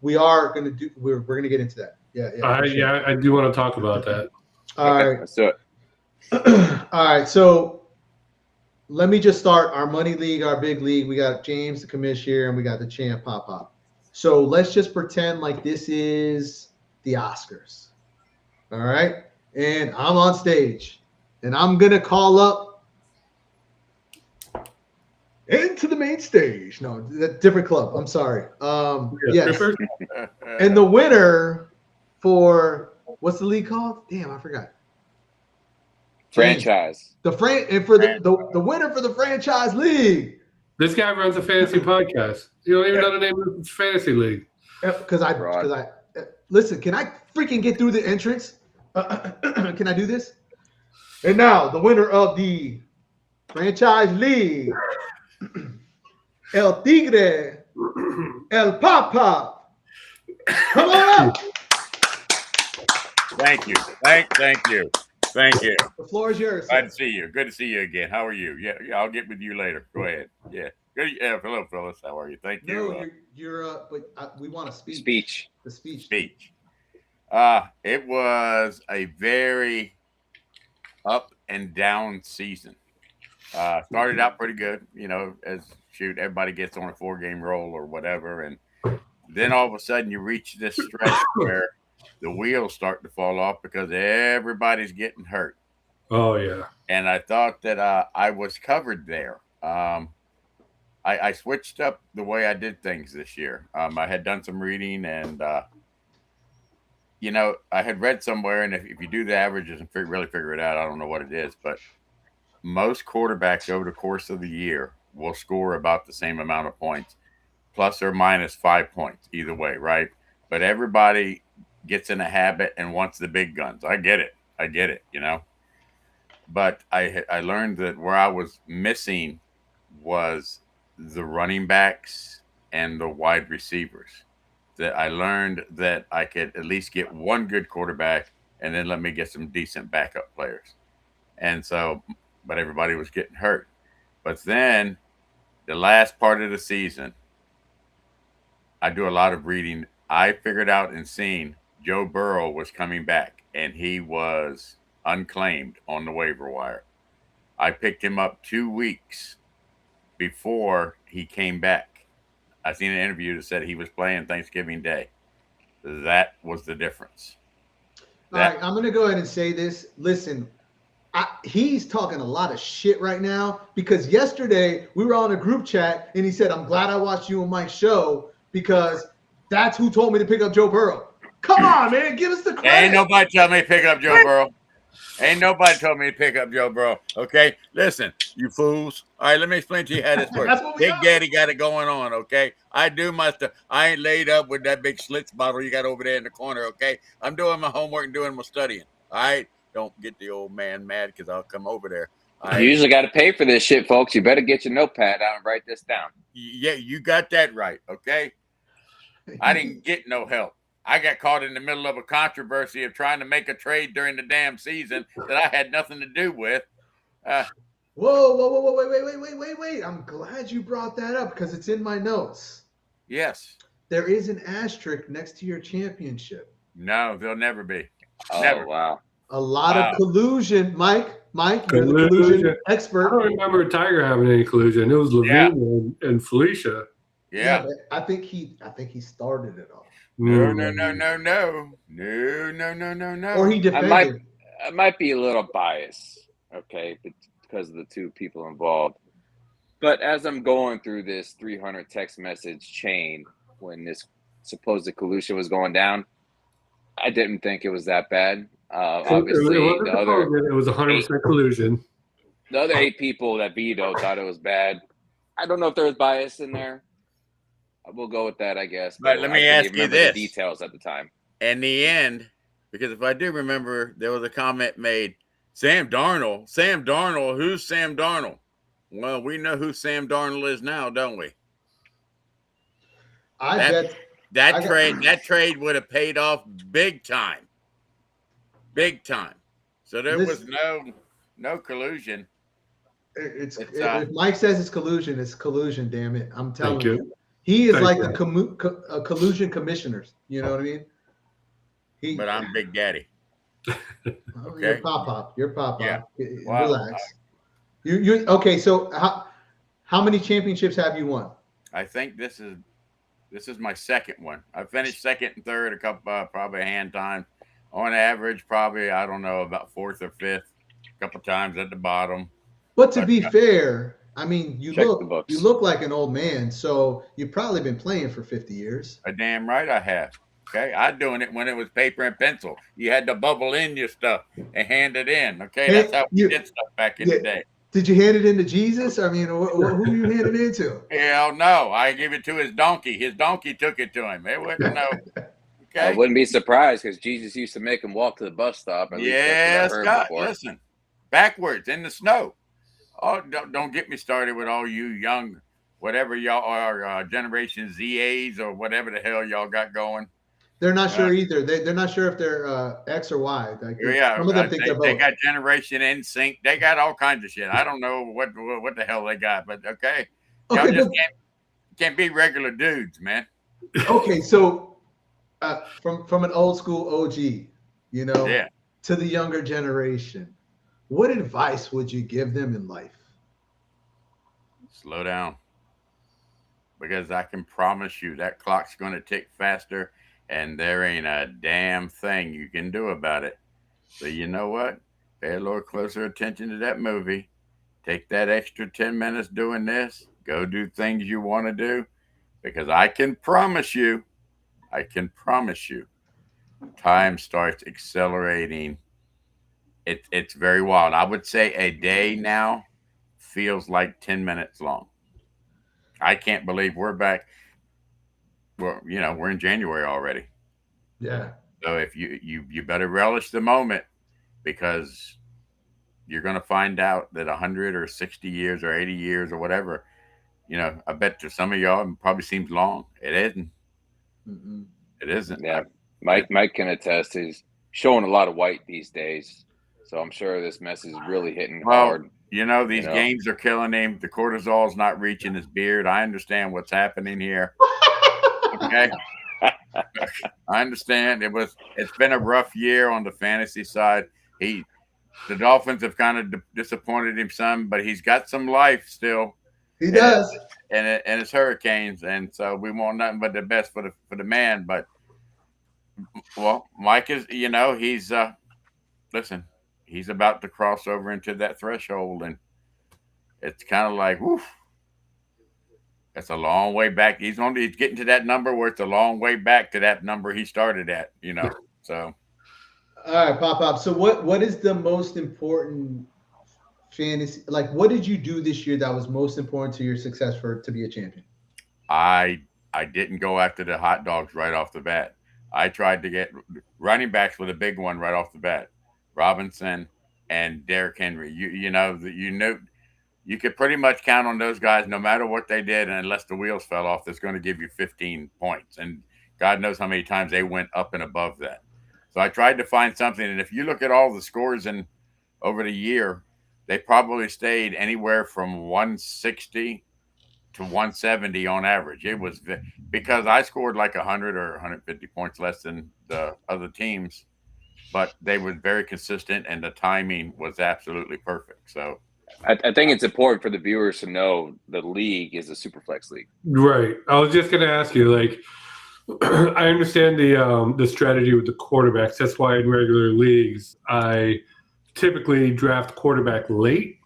We are going to do. We're going to get into that. Yeah. Yeah, I do want to talk about that. All right. Let's do it. All right. So let me just start our money league, our big league. We got James, the commish here, and we got the champ, Pop. So let's just pretend like this is the Oscars. All right. And I'm on stage, and I'm going to call up into the main stage. No, different club. I'm sorry. Yes. And the winner for, what's the league called? Damn, I forgot. Franchise. The winner for the franchise league. This guy runs a fantasy podcast. You don't even know the name of the fantasy league. Because I listen, can I freaking get through the entrance? Can I do this? And now the winner of the franchise league, El Tigre, El Papa. Come on up. Thank you. Thank you. The floor is yours. Glad to see you. Good to see you again. How are you? Yeah, I'll get with you later. Go ahead. Yeah. Good. Yeah. Hello, Phyllis. How are you? Thank you. No, you're but we want a speech. The speech. It was a very up and down season. Started out pretty good, you know, everybody gets on a 4-game roll or whatever. And then all of a sudden you reach this stretch where the wheels start to fall off because everybody's getting hurt. Oh, yeah. And I thought that I was covered there. I switched up the way I did things this year. I had done some reading and, you know, I had read somewhere, and if you do the averages and really figure it out, I don't know what it is, but most quarterbacks over the course of the year will score about the same amount of points, plus or minus 5 points, either way, right? But everybody gets in a habit and wants the big guns. I get it, you know. But I learned that where I was missing was the running backs and the wide receivers. That I learned that I could at least get one good quarterback and then let me get some decent backup players. And so, but everybody was getting hurt. But then the last part of the season, I do a lot of reading. I figured out and seen Joe Burrow was coming back, and he was unclaimed on the waiver wire. I picked him up 2 weeks before he came back. I seen an interview that said he was playing Thanksgiving Day. That was the difference. All right, I'm going to go ahead and say this. Listen, he's talking a lot of shit right now because yesterday we were on a group chat and he said, I'm glad I watched you on my show because that's who told me to pick up Joe Burrow. Come on, man. Give us the credit. Ain't nobody tell me to pick up Joe Burrow. Ain't nobody told me to pick up Joe Burrow. Okay? Listen, you fools. All right, let me explain to you how this works. Big Daddy got it going on, okay? I do my stuff. I ain't laid up with that big Schlitz bottle you got over there in the corner, okay? I'm doing my homework and doing my studying. All right? Don't get the old man mad because I'll come over there. You usually got to pay for this shit, folks. You better get your notepad out and write this down. Yeah, you got that right, okay? I didn't get no help. I got caught in the middle of a controversy of trying to make a trade during the damn season that I had nothing to do with. Whoa, wait. I'm glad you brought that up because it's in my notes. Yes. There is an asterisk next to your championship. No, there'll never be. Oh, Never. wow. A lot of collusion. Mike, you're the collusion expert. I don't remember Tiger having any collusion. It was Levine and Felicia. Yeah. I think he started it all. No. Or he defended. I might be a little biased, okay, because of the two people involved. But as I'm going through this 300 text message chain when this supposed collusion was going down, I didn't think it was that bad. Obviously, it was 100% collusion. The other 8 people that vetoed thought it was bad. I don't know if there was bias in there. We'll go with that, I guess. But let me ask you this. The details at the time. In the end, because if I do remember, there was a comment made, Sam Darnold, who's Sam Darnold? Well, we know who Sam Darnold is now, don't we? That trade would have paid off big time. Big time. So there was no collusion. If Mike says it's collusion, damn it. I'm telling you. He is the collusion commissioners. You know what I mean? But I'm Big Daddy. Okay. You're Pop. Yeah. Relax. You okay? So how many championships have you won? I think this is my second one. I finished second and third a couple, probably a hand time. On average, probably I don't know about fourth or fifth. A couple times at the bottom. But to be fair. I mean, you Check look like an old man, so you've probably been playing for 50 years. A damn right I have. Okay, I doing it when it was paper and pencil. You had to bubble in your stuff and hand it in. Okay, that's how we did stuff back in the day. Did you hand it in to Jesus? I mean, who you handed it into? Hell no, I gave it to his donkey. His donkey took it to him. It wouldn't know. Okay, I wouldn't be surprised because Jesus used to make him walk to the bus stop. Yeah, Scott, listen, backwards in the snow. Oh, don't get me started with all you young, whatever y'all are, Generation ZAs or whatever the hell y'all got going. They're not sure either. They're not sure if they're X or Y. Like, some of them think they're both. They got Generation NSYNC. They got all kinds of shit. I don't know what the hell they got, but okay. Y'all just can't be regular dudes, man. Okay, so from an old school OG, to the younger generation. What advice would you give them in life? Slow down. Because I can promise you that clock's going to tick faster and there ain't a damn thing you can do about it. So you know what? Pay a little closer attention to that movie. Take that extra 10 minutes doing this. Go do things you want to do. Because I can promise you, time starts accelerating. It's very wild. I would say a day now feels like 10 minutes long. I can't believe we're back. Well, we're in January already. Yeah. So if you better relish the moment because you're going to find out that 100 or 60 years or 80 years or whatever, I bet to some of y'all it probably seems long. It isn't. Mm-mm. It isn't. Yeah. Mike can attest. He's showing a lot of white these days. So I'm sure this mess is really hitting hard. These games are killing him. The cortisol's not reaching his beard. I understand what's happening here. Okay. I understand. It's been a rough year on the fantasy side. the Dolphins have kind of disappointed him some, but he's got some life still. He does. And it's Hurricanes, and so we want nothing but the best for the man. But well, Mike is, he's listen, he's about to cross over into that threshold, and it's kind of like, whew, that's a long way back. He's getting to that number where it's a long way back to that number he started at, So, all right, Pop. So what is the most important fantasy? Like, what did you do this year that was most important to your success to be a champion? I didn't go after the hot dogs right off the bat. I tried to get running backs with a big one right off the bat. Robinson and Derrick Henry. You could pretty much count on those guys no matter what they did, and unless the wheels fell off, that's going to give you 15 points. And God knows how many times they went up and above that. So I tried to find something, and if you look at all the scores over the year, they probably stayed anywhere from 160 to 170 on average. It was because I scored like 100 or 150 points less than the other teams, but they were very consistent, and the timing was absolutely perfect. So I think it's important for the viewers to know the league is a super flex league. Right. I was just going to ask you, like, I understand the strategy with the quarterbacks. That's why in regular leagues, I typically draft quarterback late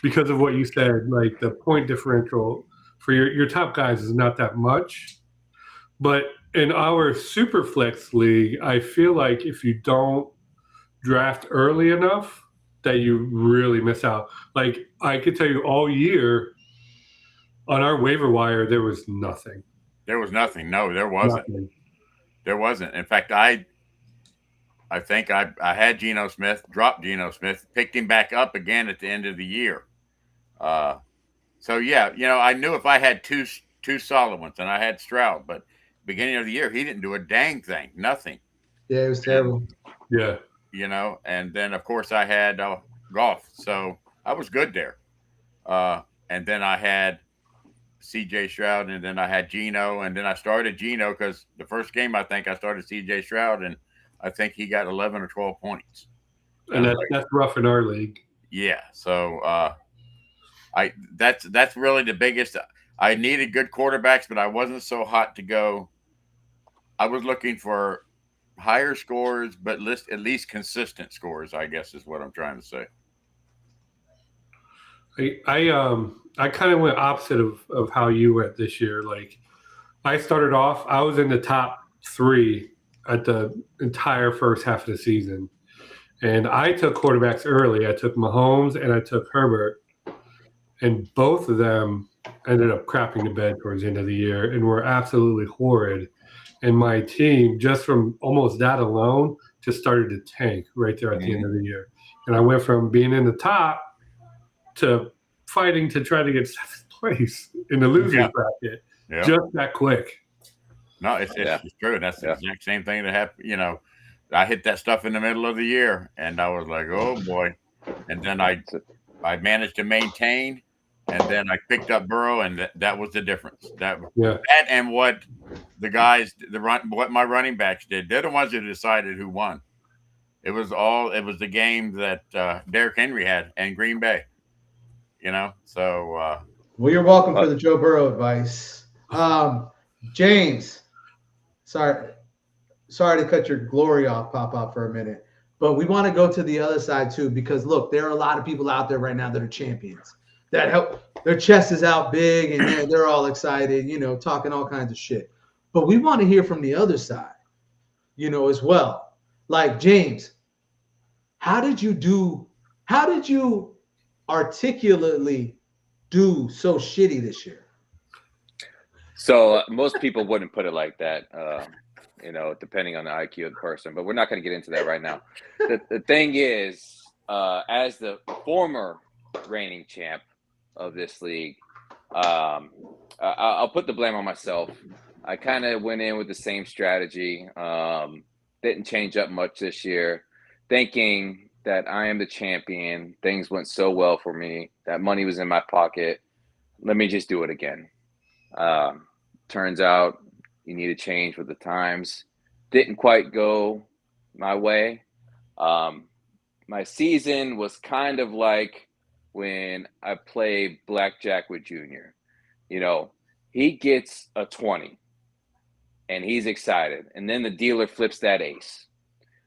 because of what you said. Like, the point differential for your top guys is not that much. But in our super flex league, I feel like if you don't draft early enough, that you really miss out. Like, I could tell you all year on our waiver wire, there was nothing. There was nothing. No, there wasn't. Nothing. There wasn't. In fact, I think I had Geno Smith, dropped Geno Smith, picked him back up again at the end of the year. So yeah, I knew if I had two solid ones, and I had Stroud, but beginning of the year he didn't do a dang thing, nothing. Yeah, it was terrible. Yeah. And then of course I had Goff, so I was good there. And then I had CJ Stroud, and then I had Geno, and then I started Geno because the first game I think I started CJ Stroud, and I think he got 11 or 12 points. And that's rough in our league. Yeah, so that's really the biggest. I needed good quarterbacks, but I wasn't so hot to go. I was looking for higher scores, but at least consistent scores, I guess is what I'm trying to say. I kind of went opposite of how you went this year. Like, I started off, I was in the top 3 at the entire first half of the season. And I took quarterbacks early. I took Mahomes and I took Herbert. And both of them ended up crapping the bed towards the end of the year and were absolutely horrid. And my team, just from almost that alone, just started to tank right there at the end of the year. And I went from being in the top to fighting to try to get 7th place in the losing bracket just that quick. No, it's true. That's the exact same thing that happened. I hit that stuff in the middle of the year, and I was like, oh boy. And then I managed to maintain, and then I picked up Burrow, and that was the difference. That and what the guys, what my running backs did. They're the ones who decided who won. It was the game that Derrick Henry had and Green Bay. So. Well, you're welcome for the Joe Burrow advice. James, sorry to cut your glory off, Pop for a minute, but we want to go to the other side too, because look, there are a lot of people out there right now that are champions that help. Their chest is out big and they're all excited, talking all kinds of shit. But we want to hear from the other side, as well. Like, James, how did you articulately do so shitty this year? So most people wouldn't put it like that, depending on the IQ of the person, but we're not going to get into that right now. The thing is, as the former reigning champ of this league, I'll put the blame on myself. I kind of went in with the same strategy, didn't change up much this year, thinking that I am the champion. Things went so well for me. That money was in my pocket. Let me just do it again. Turns out you need to change with the times. Didn't quite go my way. my season was kind of like when I play blackjack with Junior. You know, he gets a 20 and he's excited. And then the dealer flips that ace.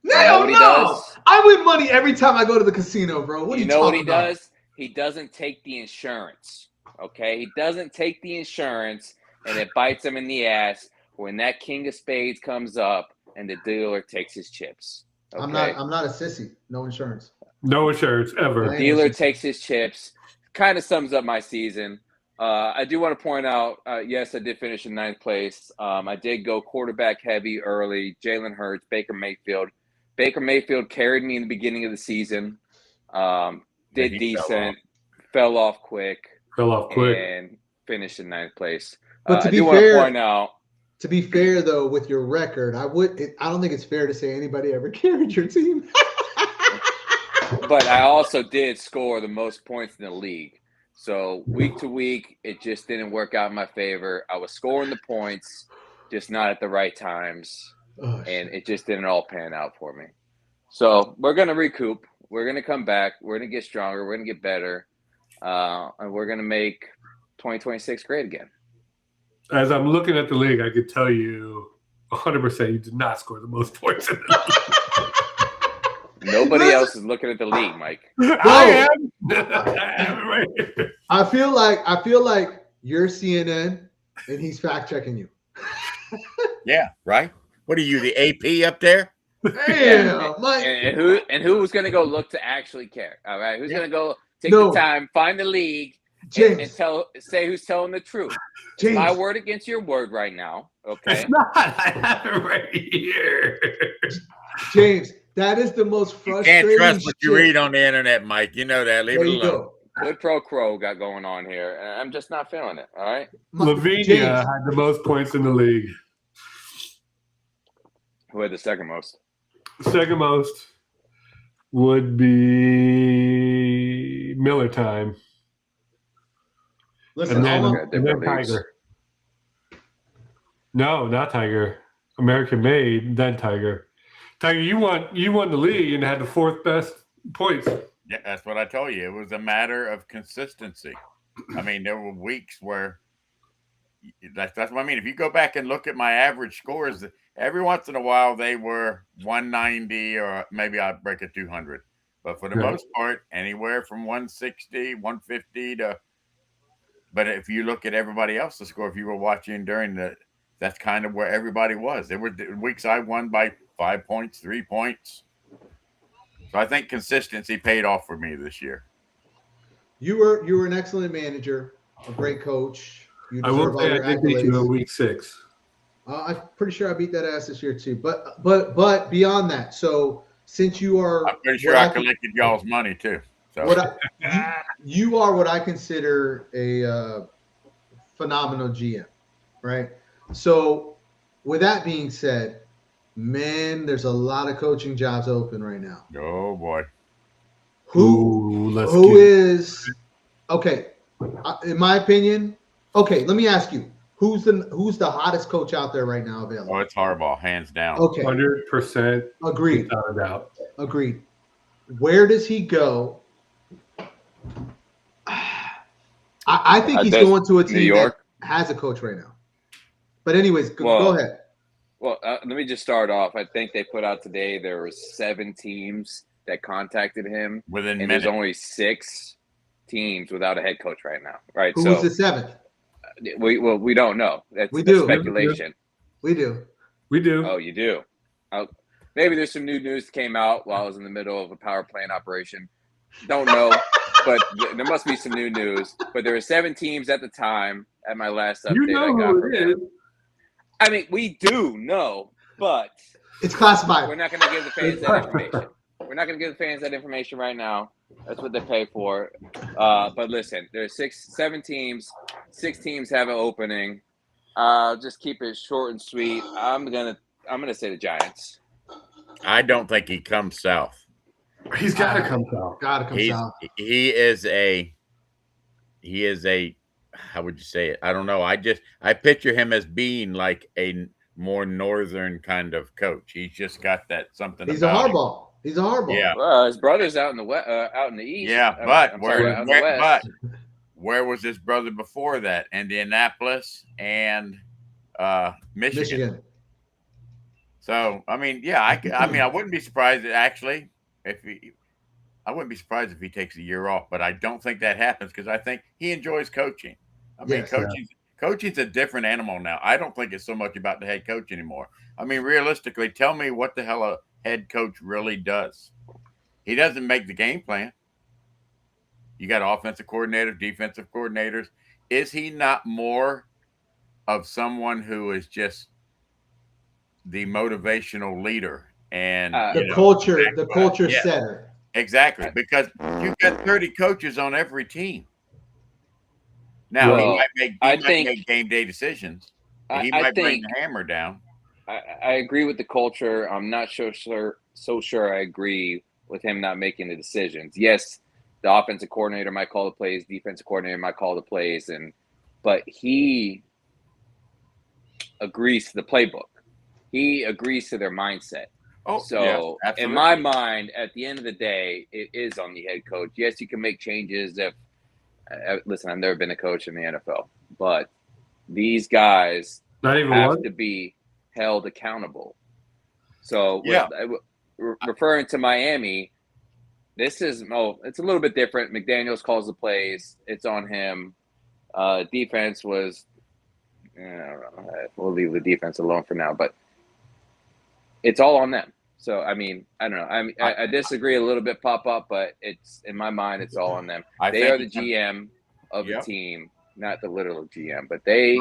No, what he does? I win money every time I go to the casino, bro. What are you know what he talking about? does? He doesn't take the insurance. Okay? He doesn't take the insurance, and it bites him in the ass when that king of spades comes up and the dealer takes his chips. Okay? I'm not a sissy. No insurance. No insurance ever. The dealer takes his chips. Kind of sums up my season. I do want to point out, yes, I did finish in 9th place. I did go quarterback heavy early. Jalen Hurts, Baker Mayfield. Baker Mayfield carried me in the beginning of the season. Did decent. Fell off quick. And finished in 9th place. But to be want fair, to point out. To be fair, though, with your record, I don't think it's fair to say anybody ever carried your team. But I also did score the most points in the league. So week to week, it just didn't work out in my favor. I was scoring the points, just not at the right times. And it just didn't all pan out for me. So we're going to recoup. We're going to come back. We're going to get stronger. We're going to get better. And we're going to make 2026 great again. As I'm looking at the league, I could tell you 100% you did not score the most points in the league. Nobody else is looking at the league, Mike. I am right here. I feel like you're CNN and he's fact checking you. Yeah, right. What are you, the AP up there? Damn, Mike. And who's going to go look to actually care? All right, who's going to go take the time, find the league, and say who's telling the truth? It's my word against your word right now. Okay, it's not. I have it right here. James, that is the most frustrating. You can't trust what you read on the internet, Mike. You know that. Leave it alone. Good pro crow got going on here. I'm just not feeling it. All right. Lavinia had the most points in the league. Who had the second most? Second most would be Miller Time. Listen, and then Tiger. No, not Tiger. American Made, then Tiger. Tiger, you won the league and had the 4th best points. Yeah, that's what I told you. It was a matter of consistency. I mean, there were weeks where that's what I mean. If you go back and look at my average scores, every once in a while they were 190 or maybe I'd break a 200. But for the most part, anywhere from 160, 150 to. But if you look at everybody else's score, if you were watching that's kind of where everybody was. There were weeks I won by 5 points, 3 points. So I think consistency paid off for me this year. You were an excellent manager, a great coach. I will say I did beat you in week 6. I'm pretty sure I beat that ass this year too. But beyond that, so since you are, I'm pretty sure I collected y'all's money too. So you are what I consider a phenomenal GM, right? So with that being said, man, there's a lot of coaching jobs open right now. Oh boy. Who is okay? In my opinion, okay. Let me ask you, who's the hottest coach out there right now available? Oh, it's Harbaugh, hands down. Okay, 100%. Agreed. Without a doubt. Agreed. Where does he go? I think he's going to a team that has a coach right now. But anyways, go ahead. Well, let me just start off. I think they put out today there were 7 teams that contacted him. Within and there's only 6 teams without a head coach right now. Right. Who was the 7th? We don't know. That's speculation. We do. Oh, you do. Maybe there's some new news that came out while I was in the middle of a power plant operation. Don't know, but there must be some new news. But there were 7 teams at the time at my last update. You know who it is. I mean, we do know, but it's classified. We're not going to give the fans that information. We're not going to give the fans that information right now. That's what they pay for. But listen, there's 7 teams. 6 teams have an opening. Just keep it short and sweet. I'm gonna say the Giants. I don't think he comes south. He's got to come south. South. He is a. How would you say it? I don't know. I picture him as being like a more northern kind of coach. He's just got that something. He's a Harbaugh. He's a hardball. Yeah. Well, his brother's out in the out in the east. Yeah, I'm but sorry, out in the west. where was his brother before that? Indianapolis and Michigan. So I mean, yeah, I wouldn't be surprised actually I wouldn't be surprised if he takes a year off, but I don't think that happens because I think he enjoys coaching. I mean, coaching's a different animal now. I don't think it's so much about the head coach anymore. I mean, realistically, tell me what the hell a head coach really does. He doesn't make the game plan. You got offensive coordinators, defensive coordinators. Is he not more of someone who is just the motivational leader and the culture setter? Exactly, because you've got 30 coaches on every team. Now he might make game day decisions. He might bring the hammer down. I agree with the culture. I'm not so sure I agree with him not making the decisions. Yes, the offensive coordinator might call the plays, defensive coordinator might call the plays, but he agrees to the playbook. He agrees to their mindset. Oh, so yeah, in my mind, at the end of the day, it is on the head coach. Yes, you can make changes. Listen, I've never been a coach in the NFL, but these guys have to be held accountable. So referring to Miami, it's a little bit different. McDaniels calls the plays. It's on him. Defense was, we'll leave the defense alone for now, but it's all on them. So, I mean, I don't know. I disagree a little bit, Pop-Up, but it's in my mind, it's all on them. They are the GM of the team, not the literal GM, but they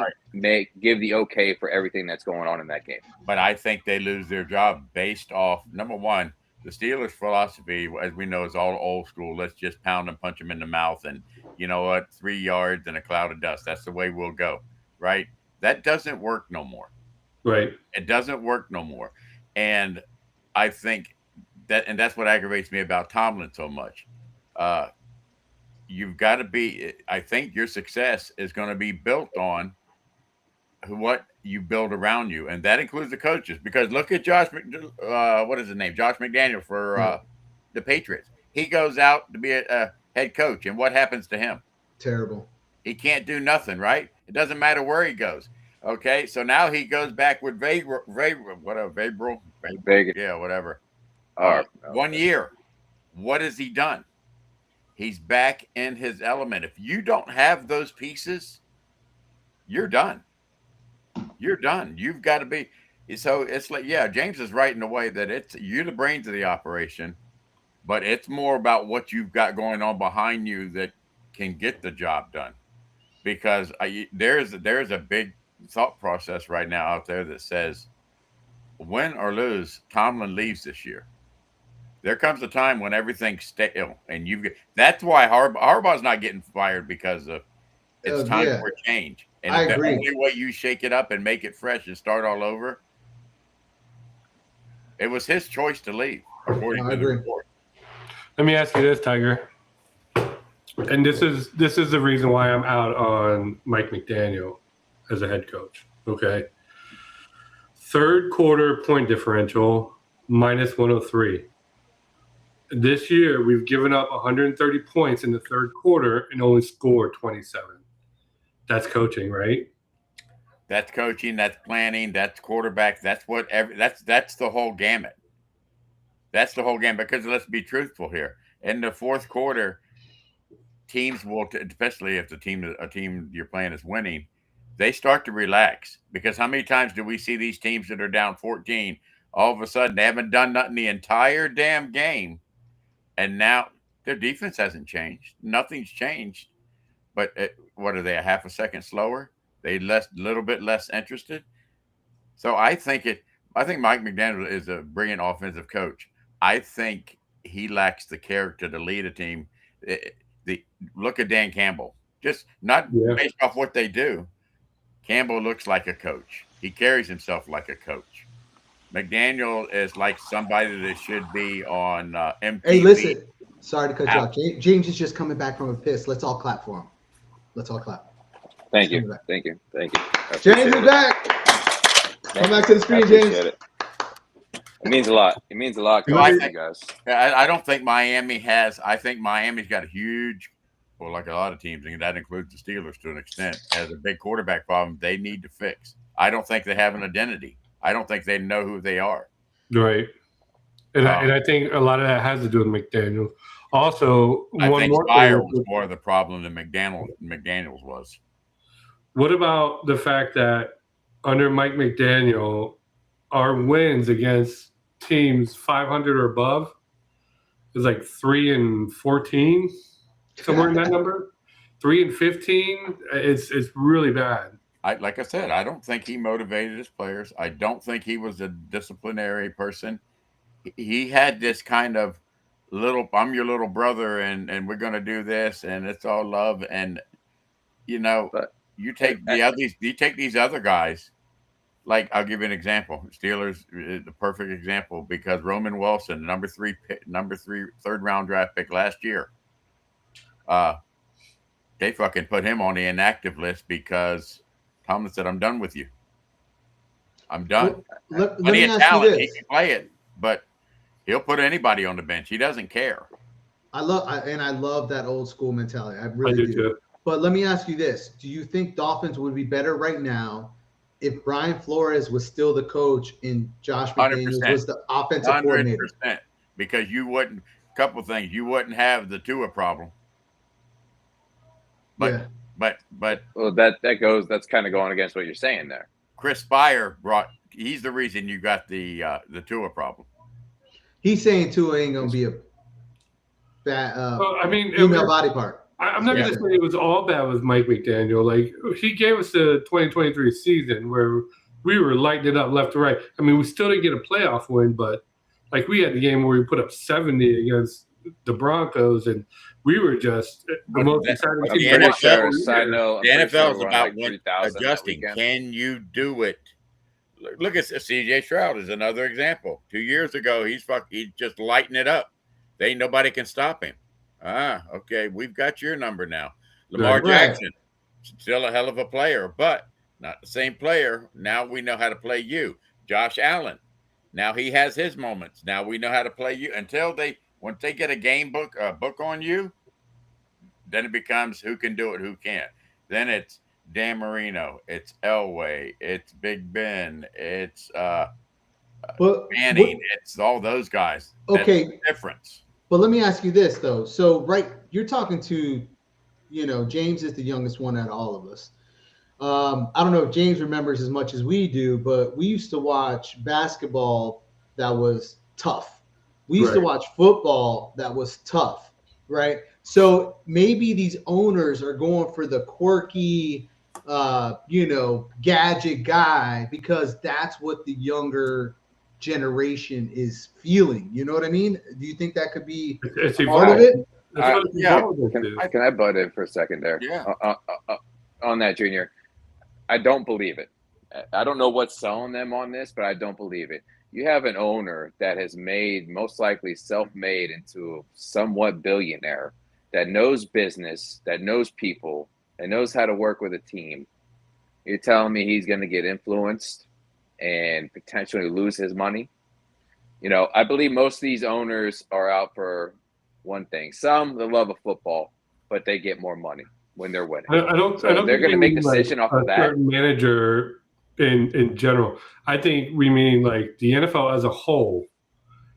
give the okay for everything that's going on in that game. But I think they lose their job based off, number one, the Steelers' philosophy, as we know, is all old school. Let's just pound and punch them in the mouth. And you know what? 3 yards and a cloud of dust. That's the way we'll go, right? That doesn't work no more. Right. It doesn't work no more. And I think that's what aggravates me about Tomlin so much. You've got to be, I think your success is going to be built on what you build around you. And that includes the coaches, because look at Josh McDaniel for the Patriots. He goes out to be a head coach. And what happens to him? Terrible. He can't do nothing, right? It doesn't matter where he goes. Okay, so now he goes back with Vegas. Yeah, whatever. 1 year. What has he done? He's back in his element. If you don't have those pieces, you're done. You're done. You've got to be. So it's like, yeah, James is right in the way that you're the brains of the operation, but it's more about what you've got going on behind you that can get the job done. Because there's a big thought process right now out there that says, win or lose, Tomlin leaves this year. There comes a time when everything's stale, and that's why Harbaugh's not getting fired, because of it's time for change. And I agree. The only way you shake it up and make it fresh and start all over, it was his choice to leave, according to the report. Let me ask you this, Tiger. And this is the reason why I'm out on Mike McDaniel as a head coach. Okay. Third quarter point differential, minus 103. This year, we've given up 130 points in the third quarter and only scored 27. That's coaching, right? That's coaching. That's planning. That's quarterback. That's that's the whole gamut. That's the whole gamut. Because let's be truthful here. In the fourth quarter, teams will, especially if a team you're playing is winning, they start to relax. Because how many times do we see these teams that are down 14, all of a sudden they haven't done nothing the entire damn game, and now their defense hasn't changed. Nothing's changed. But what are they, a half a second slower? They little bit less interested. So I think Mike McDaniel is a brilliant offensive coach. I think he lacks the character to lead a team. Look at Dan Campbell. Just not based off what they do. Campbell looks like a coach. He carries himself like a coach. McDaniel is like somebody that should be on MTV. Hey, listen. Sorry to cut you off. James is just coming back from a piss. Let's all clap for him. Let's all clap. Thank you. Thank you. James is back. Come back to the screen, James. It means a lot. It means a lot. Well, I You think- guys. I don't think Miami has. I think Miami's got a huge, well, like a lot of teams, and that includes the Steelers to an extent, has a big quarterback problem they need to fix. I don't think they have an identity. I don't think they know who they are. Right. And I think a lot of that has to do with McDaniel. Also, I one think more Spire thing. was more of the problem than McDaniels was. What about the fact that under Mike McDaniel, our wins against teams 500 or above is like 3-14, somewhere in that number. 3-15. It's really bad. Like I said, I don't think he motivated his players. I don't think he was a disciplinary person. He had this kind of I'm your little brother, and we're going to do this, and it's all love. And But you take these other guys. Like, I'll give you an example. Steelers is the perfect example because Roman Wilson, number three third round draft pick last year. They fucking put him on the inactive list because Tomlin said, "I'm done with you. I'm done." Let Plenty me of ask talent. you He this. can play it, but he'll put anybody on the bench. He doesn't care. I love that old school mentality. I I really do do. too. But let me ask you this: do you think Dolphins would be better right now if Brian Flores was still the coach and Josh McDaniels 100%. was the offensive coordinator? 100%. Because you wouldn't. Couple things. You wouldn't have the Tua problem. But Yeah. but well, that's kind of going against what you're saying there. Chris Spire he's the reason you got the Tua problem. He's saying Tua ain't gonna be a bad Well, I mean, female body part. I'm not going to say it was all bad with Mike McDaniel. Like, he gave us the 2023 season where we were lighting it up left to right. I mean, we still didn't get a playoff win, but like we had the game where we put up 70 against the Broncos, and we were just the most exciting the team. NFL Side note, The I'm pretty NFL is sure we won about like 3,000 that adjusting. weekend. Can you do it? Look at CJ Stroud is another example. 2 years ago, he's just lighting it up. Nobody can stop him. Okay, we've got your number now. Lamar Right. Jackson, still a hell of a player, but not the same player. Now we know how to play you. Josh Allen, now he has his moments. Now we know how to play you. Once they get a book on you, then it becomes who can do it, who can't. Then it's Dan Marino, it's Elway, it's Big Ben, it's Manning, it's all those guys. Okay. That's the difference. But let me ask you this though. So you're talking to, James is the youngest one out of all of us. I don't know if James remembers as much as we do, but we used to watch basketball that was tough. We used to watch football that was tough, right? So maybe these owners are going for the quirky, gadget guy because that's what the younger generation is feeling. You know what I mean? Do you think that could be It's part of it? That's what it's Yeah. evolved Can into. I butt in for a second there? Yeah. On that, Junior, I don't believe it. I don't know what's selling them on this, but I don't believe it. You have an owner that has made, most likely self-made into a somewhat billionaire, that knows business, that knows people, that knows how to work with a team. You're telling me he's going to get influenced and potentially lose his money? I believe most of these owners are out for one thing. Some, the love of football, but they get more money when they're winning. I don't So they're think going to we make mean, decision off of a that. certain manager in general. I think we mean like the NFL as a whole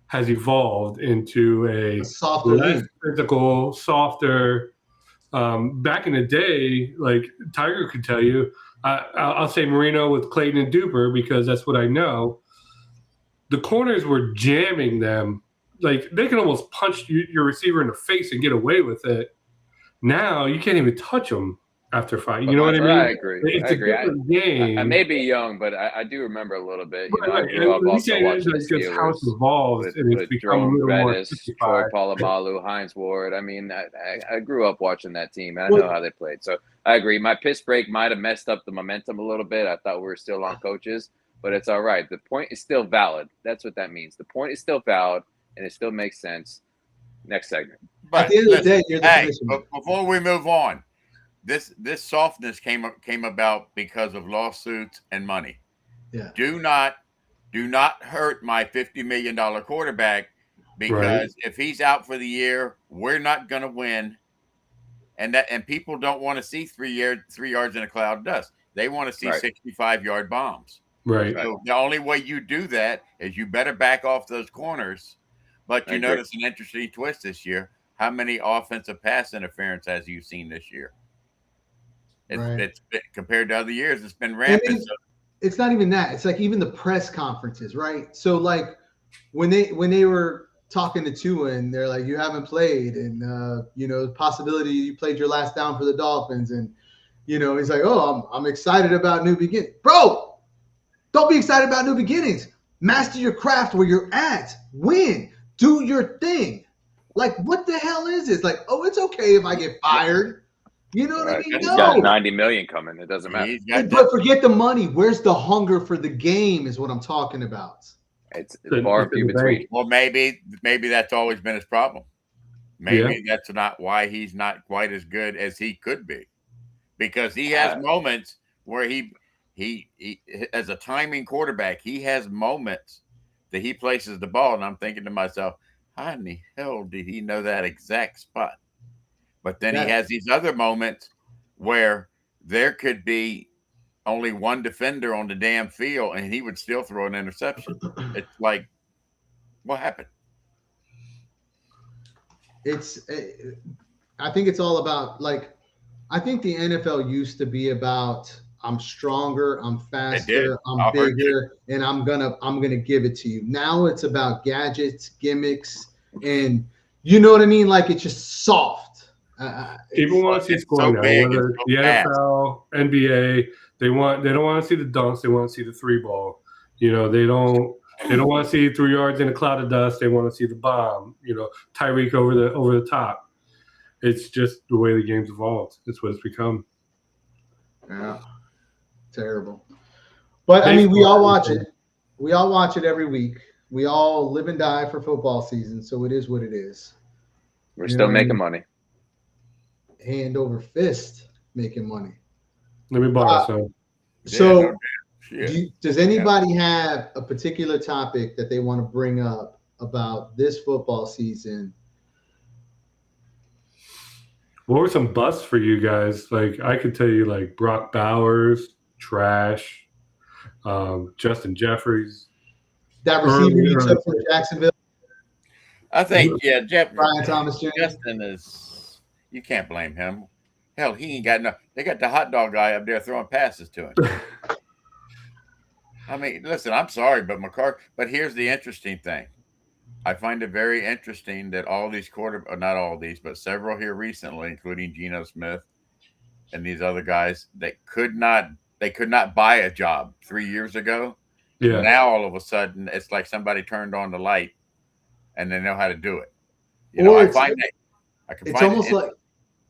has evolved into a Softer less league. physical, softer. Back in the day, like Tiger could tell you, I'll say Marino with Clayton and Duper because that's what I know. The corners were jamming them. Like they can almost punch your receiver in the face and get away with it. Now you can't even touch them after fight. You know what I mean? I agree. It's I a agree. different game. I may be young, but I do remember a little bit. Right. I grew up And also weekend watching is the just how it's Steelers evolved, and it's with become a Jerome little more Bettis, Troy 55. Polamalu, Hines Ward. I mean, I grew up watching that team, and I Well- know how they played. So I agree. My piss break might have messed up the momentum a little bit. I thought we were still on coaches, but it's all right. The point is still valid. That's what that means. The point is still valid, and it still makes sense. Next segment. At the end of the day, you're the commissioner. But before we move on, this softness came about because of lawsuits and money. Yeah. Do not do not hurt my $50 million quarterback, because if he's out for the year, we're not going to win. And people don't want to see 3 yards in a cloud of dust. They want to see 65-yard bombs. Right. So the only way you do that is you better back off those corners. But you notice an interesting twist this year. How many offensive pass interference has you seen this year? It's been, compared to other years, it's been rampant. It's not even that. It's like even the press conferences, right? So like when they were talking to Tua and they're like, you haven't played, and possibility you played your last down for the Dolphins, and he's like, oh, I'm excited about new beginnings. Bro, don't be excited about new beginnings. Master your craft where you're at. Win. Do your thing. Like, what the hell is this? Like, oh, it's okay if I get fired. You know what I mean? He's got $90 million coming. It doesn't matter. But forget the money. Where's the hunger for the game is what I'm talking about. It's far and few between. Well, maybe that's always been his problem. Maybe that's not why he's not quite as good as he could be, because he has moments where he as a timing quarterback, he has moments that he places the ball, and I'm thinking to myself, how in the hell did he know that exact spot? But then he has these other moments where there could be only one defender on the damn field, and he would still throw an interception. It's like, what happened? I think it's all about, like, I think the NFL used to be about, I'm stronger, I'm faster, I'm bigger, and I'm gonna give it to you. Now it's about gadgets, gimmicks, and you know what I mean? Like, it's just soft. People want to see scoring now, whether the NFL, NBA. They don't want to see the dunks. They want to see the 3-ball. They don't want to see 3 yards in a cloud of dust. They want to see the bomb. Tyreek over the top. It's just the way the game's evolved. It's what it's become. Yeah, terrible. But I mean, we all watch it. We all watch it every week. We all live and die for football season. So it is what it is. We're still making money. Hand over fist making money. Let me borrow some. So does anybody have a particular topic that they want to bring up about this football season? What were some busts for you guys? Like, I could tell you, like, Brock Bowers, trash. Justin Jeffries. That receiver you took for Jacksonville? I think, Brian Thomas Jr. Justin is, you can't blame him. Hell, he ain't got they got the hot dog guy up there throwing passes to him. I mean, listen, I'm sorry, but but here's the interesting thing. I find it very interesting that all these not all these, but several here recently, including Geno Smith and these other guys, they could not buy a job 3 years ago. Yeah. Now all of a sudden it's like somebody turned on the light and they know how to do it.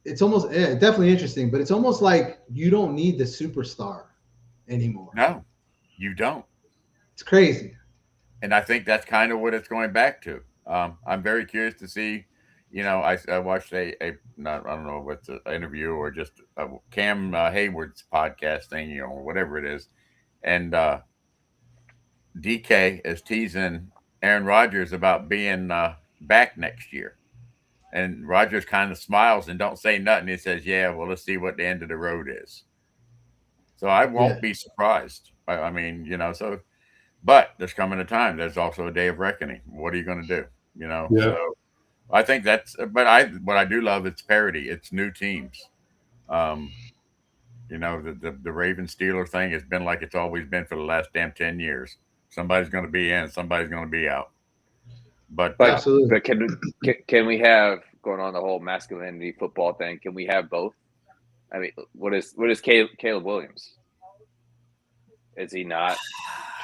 It's almost definitely interesting, but it's almost like you don't need the superstar anymore. No, you don't. It's crazy. And I think that's kind of what it's going back to. I'm very curious to see, I watched I don't know what's an interview or just Cam Hayward's podcast thing, or whatever it is. And DK is teasing Aaron Rodgers about being back next year. And Rodgers kind of smiles and don't say nothing. He says, yeah, well, let's see what the end of the road is. So I won't be surprised. I mean, but there's coming a time. There's also a day of reckoning. What are you going to do? So I think what I do love, it's parity. It's new teams. The Raven Steeler thing has been like it's always been for the last damn 10 years. Somebody's going to be in, somebody's going to be out. But absolutely. But can we have, going on the whole masculinity football thing, can we have both? I mean, what is Caleb Williams? Is he not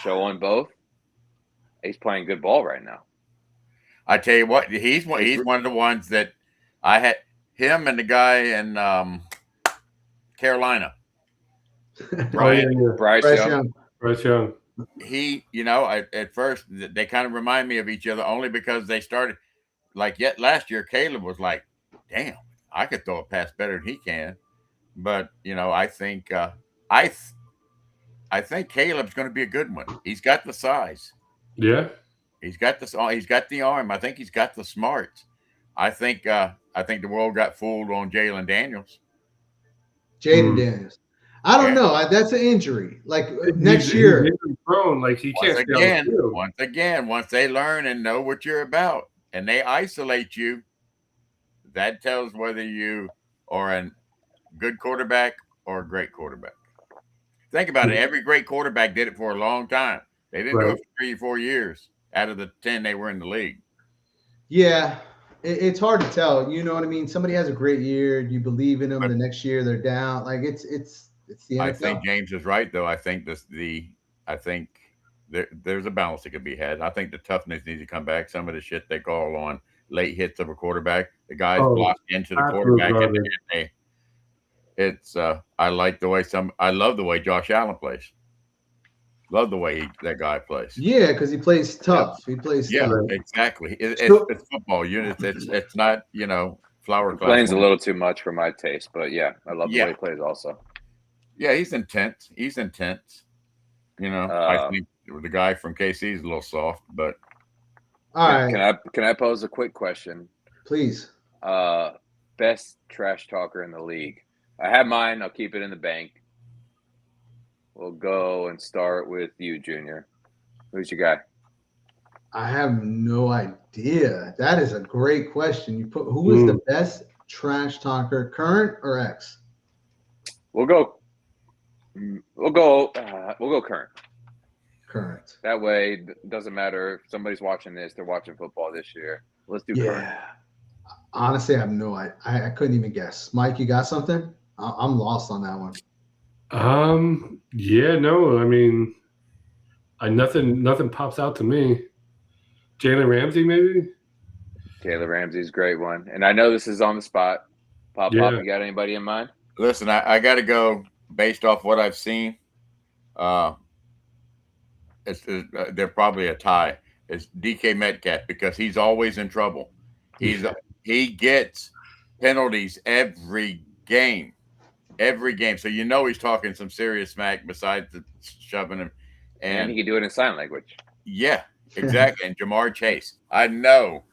showing both? He's playing good ball right now. I tell you what, he's one of the ones that I had, him and the guy in Carolina. Bryce Young. He, at first they kind of remind me of each other only because they started last year. Caleb was like, damn, I could throw a pass better than he can. But, I think I think Caleb's going to be a good one. He's got the size. Yeah. He's got the arm. I think he's got the smarts. I think the world got fooled on Jalen Daniels. Jaden Daniels. I don't know. That's an injury. Like next year, he's prone. Like he can't stay on the field. Once they learn and know what you're about, and they isolate you, that tells whether you are a good quarterback or a great quarterback. Think about it. Every great quarterback did it for a long time. They didn't do it for 3 or 4 years out of the 10 they were in the league. Yeah. It's hard to tell. You know what I mean? Somebody has a great year. You believe in them. The next year they're down. Like it's the NFL. I think James is right, though. I think there's a balance that could be had. I think the toughness needs to come back. Some of the shit they call on late hits of a quarterback, the guys block into the quarterback. I love the way Josh Allen plays. Love the way that guy plays. Yeah, because he plays tough. He plays tough. Exactly. It's football. It's not, flower. Playing's a little too much for my taste, but I love the way he plays also. Yeah, he's intense. I think the guy from KC is a little soft, but all right. Can I pose a quick question? Please. Best trash talker in the league. I have mine. I'll keep it in the bank. We'll go and start with you, Junior. Who's your guy? I have no idea. That is a great question. Who is the best trash talker, current or ex? We'll go current. Current. That way, it doesn't matter if somebody's watching this; they're watching football this year. Let's do current. Honestly, I have no idea. I couldn't even guess. Mike, you got something? I'm lost on that one. Yeah, no. I mean, nothing pops out to me. Jalen Ramsey, maybe. Jalen Ramsey's a great one, and I know this is on the spot. Pop, you got anybody in mind? Listen, I got to go based off what I've seen. They're probably a tie. It's DK Metcalf because he's always in trouble. He gets penalties every game. So he's talking some serious smack besides the shoving him. And he can do it in sign language. Yeah, exactly. And Jamar Chase. I know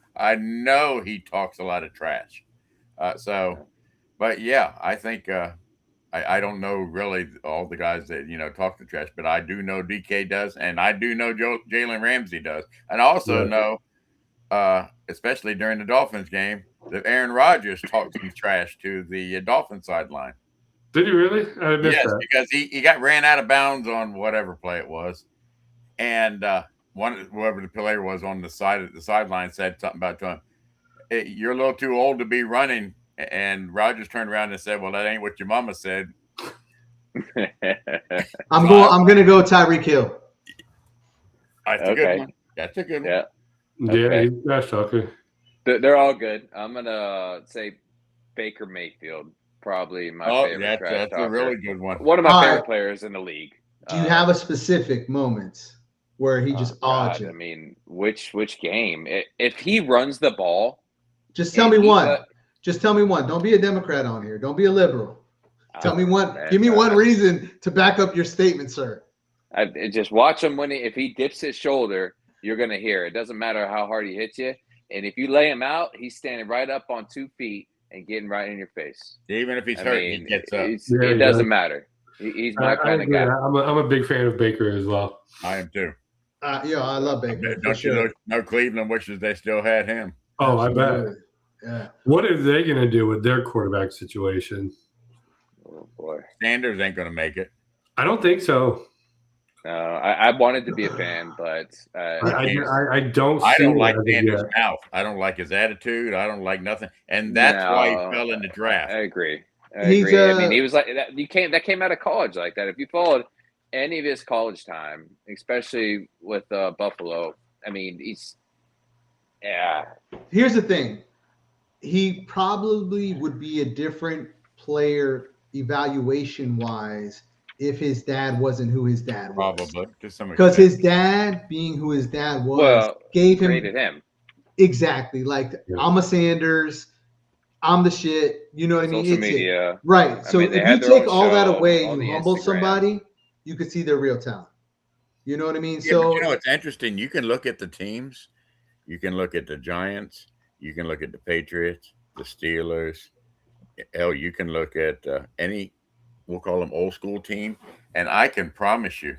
he talks a lot of trash. I think I don't know really all the guys that talk the trash, but I do know DK does, and I do know Jalen Ramsey does, and I also know, especially during the Dolphins game, that Aaron Rodgers talked some trash to the Dolphins sideline. Did he really? I missed yes, that. Because he got ran out of bounds on whatever play it was, and whoever the player was on the sideline said something about to him. Hey, you're a little too old to be running. And Rodgers turned around and said, "Well, that ain't what your mama said." I'm going to go Tyreek Hill. That's a good one. That's a good one. Yeah. Okay. Yeah, that's okay. They're all good. I'm gonna say Baker Mayfield, probably my favorite. That's a really good one. One of my favorite players in the league. Do you have a specific moment where he just awed you? I mean, which game? If he runs the ball, just tell me one. Just tell me one. Don't be a Democrat on here. Don't be a liberal. Tell me one. Give me one reason to back up your statement, sir. Just watch him if he dips his shoulder, you're going to hear. It doesn't matter how hard he hits you. And if you lay him out, he's standing right up on 2 feet and getting right in your face. Even if he's hurt, he gets up. It doesn't matter. He's my kind of guy. I'm a big fan of Baker as well. I am too. I love Baker. Don't you know Cleveland wishes they still had him? Oh, I bet. Yeah. What are they going to do with their quarterback situation? Oh boy, Sanders ain't going to make it. I don't think so. No, I wanted to be a fan, but I don't. I don't like Sanders' mouth. I don't like his attitude. I don't like nothing, and that's why he fell in the draft. I agree. I mean, he was like that. That came out of college like that. If you followed any of his college time, especially with Buffalo, I mean, Here's the thing. He probably would be a different player evaluation-wise if his dad wasn't who his dad was. Probably. Because his dad, being who his dad was, created him. Exactly. Like, I'm a Sanders. I'm the shit. You know what I mean? Social media. Right. So if you take all that away and you humble somebody, you could see their real talent. You know what I mean? Yeah, So but it's interesting. You can look at the teams. You can look at the Giants. You can look at the Patriots, the Steelers. Hell, you can look at any, we'll call them old school team, and I can promise you,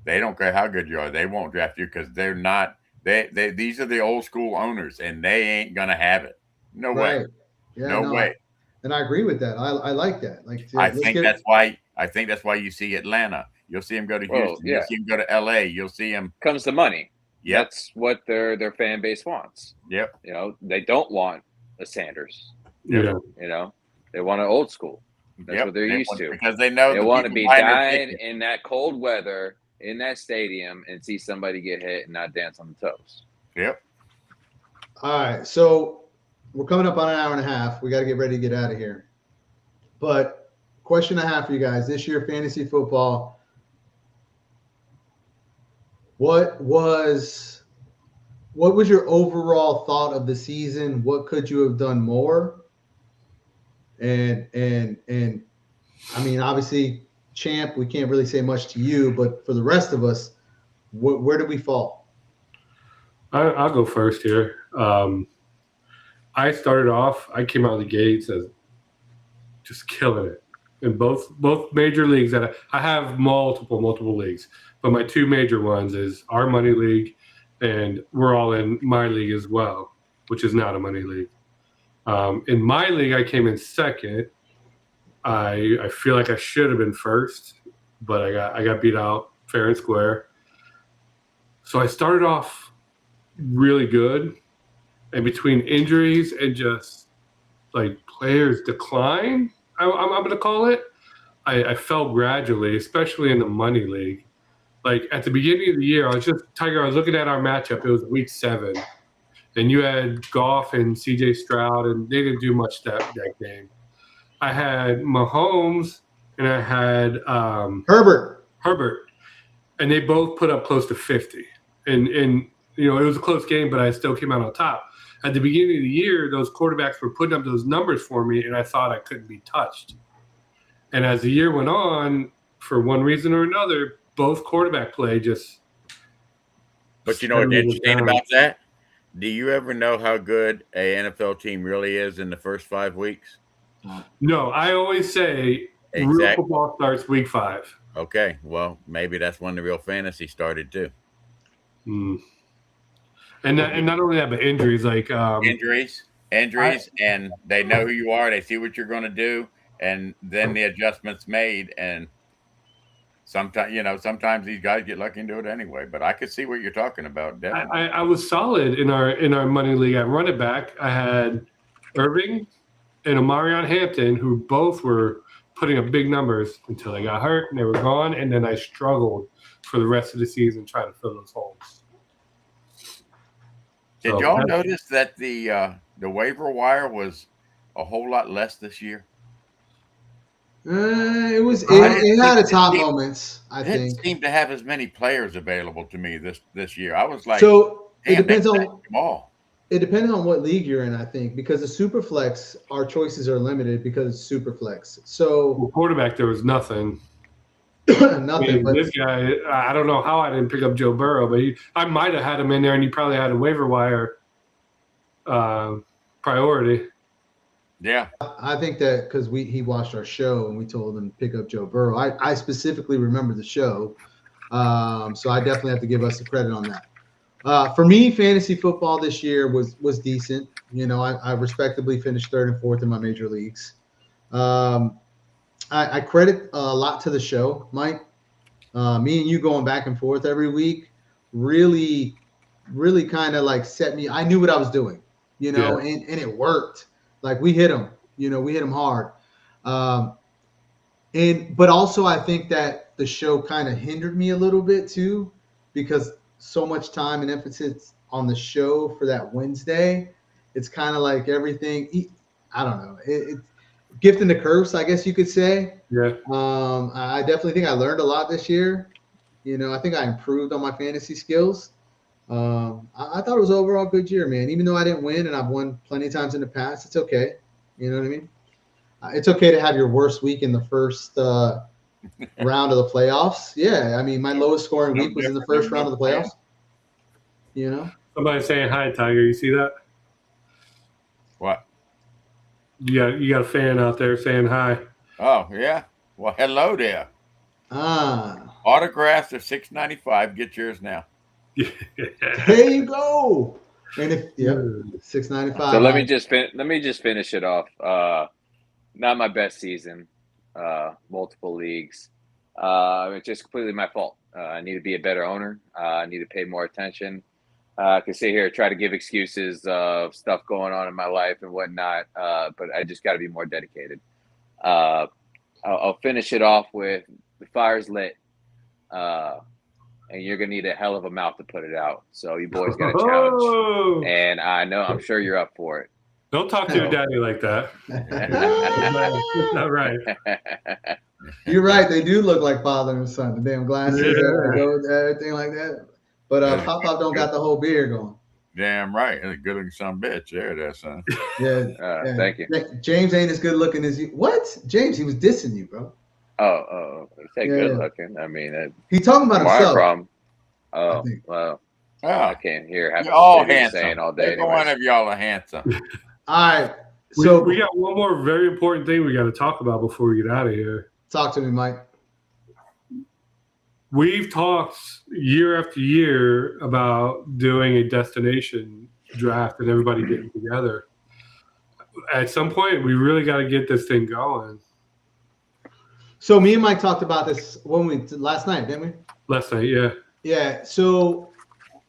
they don't care how good you are. They won't draft you because they're not. These are the old school owners, and they ain't gonna have it. No way. right. Yeah, No no, way. and I agree with that. I like that. Like, I let's think get that's why. I think that's why you see Atlanta. You'll see him go to Well, Houston. yeah. You'll see him go to L.A. You'll see him. Comes the money. Yep. That's what their fan base wants. Yep. You know, they don't want a Sanders. Yeah. You know, they want an old school. That's Yep. what they're They used want- to. because they know They the want to people be buying their dying ticket. in that cold weather in that stadium and see somebody get hit and not dance on the toes. Yep. All right, so we're coming up on an hour and a half. We got to get ready to get out of here. But question I have for you guys this year, fantasy football. What was your overall thought of the season? What could you have done more? And I mean, obviously, champ, we can't really say much to you, but for the rest of us, where did we fall? I'll go first here. I started off. I came out of the gates as just killing it in both major leagues. That I have multiple leagues, but my two major ones is our money league, and we're all in my league as well, which is not a money league. In my league, I came in second. I feel like I should have been first, but I got beat out fair and square. So I started off really good, and between injuries and just like players decline, I'm going to call it, I fell gradually, especially in the money league. Like at the beginning of the year, I was looking at our matchup. It was week 7, and you had Goff and CJ Stroud, and they didn't do much that game. I had Mahomes and I had Herbert, and they both put up close to 50. And you know, it was a close game, but I still came out on top. At the beginning of the year, those quarterbacks were putting up those numbers for me, and I thought I couldn't be touched. And as the year went on, for one reason or another, both quarterback play just. But you know what's interesting about that? Do you ever know how good a NFL team really is in the first 5 weeks? No, I always say real Exactly. football starts week 5. Okay, well, maybe that's when the real fantasy started too. And not only that, but injuries like Injuries, and they know who you are. They see what you're going to do, and then the adjustments made. And sometimes these guys get lucky and do it anyway. But I could see what you're talking about. Definitely. I was solid in our money league at running back. I had Irving and Amarion Hampton, who both were putting up big numbers until they got hurt and they were gone. And then I struggled for the rest of the season trying to fill those holes. Did y'all notice that the waiver wire was a whole lot less this year? It had its hot moments, I It didn't think. seem to have as many players available to me this year. I was like, So it damn, depends they on stacked them all. it depends on what league you're in, I think, because the Superflex, our choices are limited because it's Superflex. So Well, quarterback, there was nothing. nothing. But This guy, I don't know how I didn't pick up Joe Burrow, but I might have had him in there, and he probably had a waiver wire priority. Yeah. I think that because he watched our show and we told him to pick up Joe Burrow. I specifically remember the show, so I definitely have to give us the credit on that. For me, fantasy football this year was decent. You know, I respectably finished 3rd and 4th in my major leagues. I credit a lot to the show, Mike. Me and you going back and forth every week really kind of like set me. I knew what I was doing, you know, and it worked. Like we hit them, you know, we hit them hard. But also I think that the show kind of hindered me a little bit too, because so much time and emphasis on the show for that Wednesday. It's kind of like everything. I don't know. It's gift and the curse, I guess you could say. Yeah. I definitely think I learned a lot this year. You know, I think I improved on my fantasy skills. I thought it was overall a good year, man. Even though I didn't win, and I've won plenty of times in the past, it's okay. You know what I mean? It's okay to have your worst week in the first round of the playoffs. Yeah, I mean, my lowest scoring week was in the first round of the playoffs. You know, Somebody saying hi, Tiger. You see that? What? You got a fan out there saying hi. Oh yeah. Well, hello there. Autographs are $6.95. Get yours now. There you go. And if $6.95. So let me just finish it off. Not my best season. Multiple leagues. It's just completely my fault. I need to be a better owner. I need to pay more attention. I can sit here and try to give excuses of stuff going on in my life and whatnot, but I just got to be more dedicated. I'll finish it off with the fire's lit, and you're gonna need a hell of a mouth to put it out. So you boys got a challenge, and I'm sure you're up for it. Don't talk to your daddy like that. That's not right. You're right. They do look like father and son. The damn glasses, everything like that. But Pop don't got the whole beard going. Damn right. That's a good looking son of a bitch. There, that son. Yeah. Thank you. James ain't as good looking as you. What? James, he was dissing you, bro. Oh, he said good looking. I mean, he talking about himself. Problem. Oh, well. Oh, I can't hear half you're all the handsome. saying all day. Every one of y'all are handsome. All right. So we got one more very important thing we got to talk about before we get out of here. Talk to me, Mike. We've talked year after year about doing a destination draft and everybody getting together. At some point, we really got to get this thing going. So me and Mike talked about this last night, didn't we? Last night, yeah. Yeah. So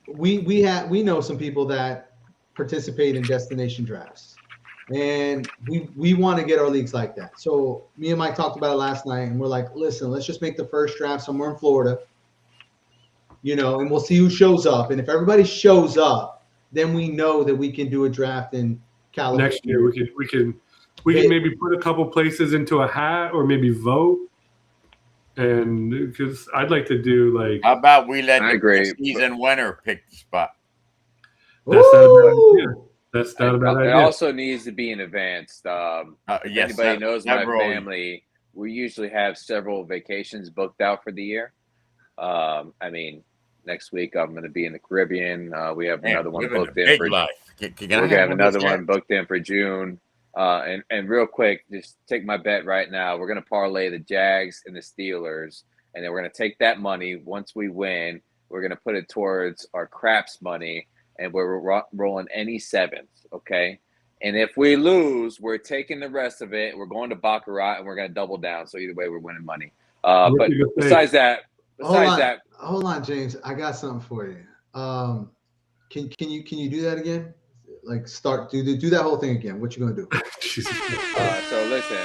we know some people that participate in destination drafts, and we want to get our leagues like that. So me and Mike talked about it last night, and we're like, listen, let's just make the first draft somewhere in Florida, and we'll see who shows up. And if everybody shows up, then we know that we can do a draft in California. Next year, we can maybe put a couple places into a hat or maybe vote. And because I'd like to do like, how about we let the season winner pick the spot? That's not a bad idea. That's not a bad idea. It also needs to be in advance. Yes, anybody knows my family, we usually have several vacations booked out for the year. I mean, next week I'm going to be in the Caribbean. We have another one booked in for. We're going to have another one booked in for June. And real quick, just take my bet right now. We're going to parlay the Jags and the Steelers, and then we're going to take that money. Once we win, we're going to put it towards our craps money, and we're rolling any sevens, okay? And if we lose, we're taking the rest of it. We're going to Baccarat, and we're going to double down. So either way, we're winning money. But besides that, hold on, James. I got something for you. Can you do that again? Like do that whole thing again. What you gonna do? So listen,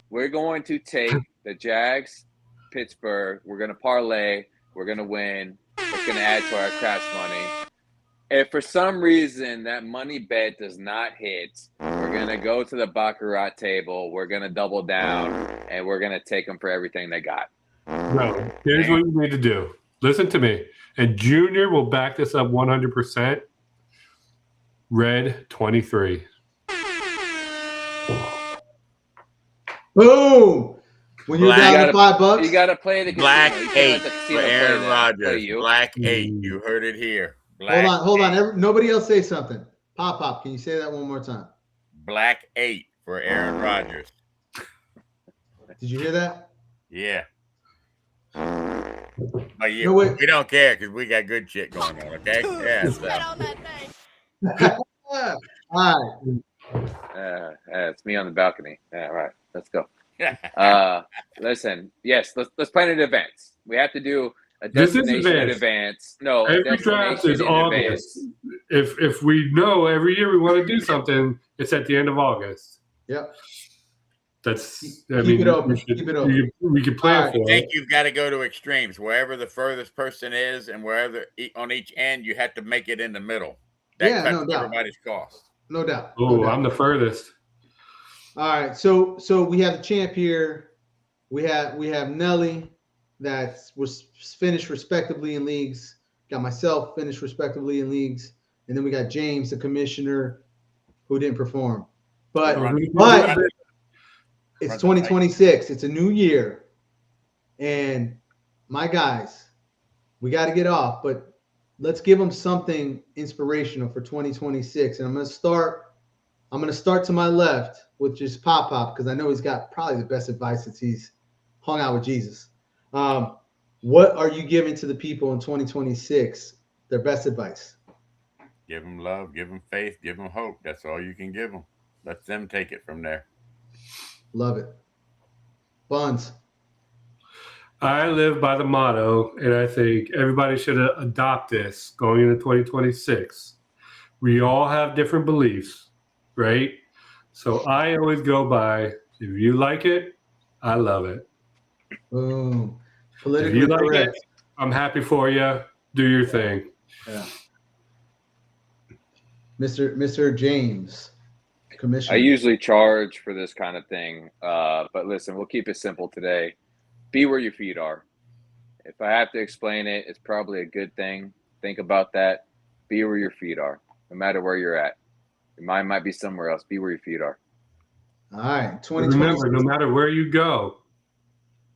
we're going to take the Jags, Pittsburgh. We're gonna parlay. We're gonna win. It's gonna add to our craps money. If for some reason that money bet does not hit, we're gonna go to the Baccarat table. We're gonna double down, and we're gonna take them for everything they got. No, here's what you need to do. Listen to me. And Junior will back this up 100%. Red 23. Boom! When you're down to $5, you gotta play the Black 8 for Aaron Rodgers. Black 8. You heard it here. Hold on. Nobody else say something. Pop. Can you say that one more time? Black 8 for Aaron Rodgers. Did you hear that? Yeah. But we don't care because we got good shit going on. Okay. Yeah. So. All right. It's me on the balcony. All right, let's go. Listen, yes, let's plan in advance. We have to do a destination in advance. No, every draft is August. If we know every year we want to do something, it's at the end of August. Yep. Keep it open. We can plan for it. I think you've got to go to extremes. Wherever the furthest person is, and wherever on each end, you have to make it in the middle. That cuts everybody's cost. No doubt. Oh, I'm the furthest. All right. So we have the champ here. We have Nelly that was finished respectably in leagues. Got myself finished respectably in leagues. And then we got James, the commissioner, who didn't perform. But it's 2026. It's a new year. And my guys, we got to get off, but let's give them something inspirational for 2026. And I'm going to start to my left with just Pop because I know he's got probably the best advice since he's hung out with Jesus. What are you giving to the people in 2026? Their best advice? Give them love, give them faith, give them hope. That's all you can give them. Let them take it from there. Love it. Buns. I live by the motto, and I think everybody should adopt this going into 2026. We all have different beliefs, right? So I always go by, if you like it, I love it. Boom. If Politically you like correct. it, I'm happy for you. Do your thing. Yeah. Mr. James, Commissioner. I usually charge for this kind of thing, but listen, we'll keep it simple today. Be where your feet are. If I have to explain it, it's probably a good thing. Think about that. Be where your feet are, no matter where you're at. Your mind might be somewhere else. Be where your feet are. All right. 2020. Remember, no matter where you go,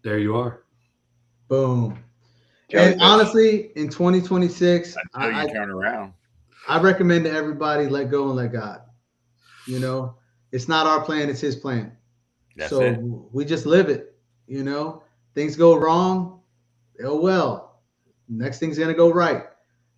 there you are. Boom. Jellyfish. And honestly, in 2026, Until you turn around. I recommend to everybody let go and let God. You know, it's not our plan, it's his plan. That's so it. we just live it. You know, things go wrong. Oh, well, next thing's going to go right.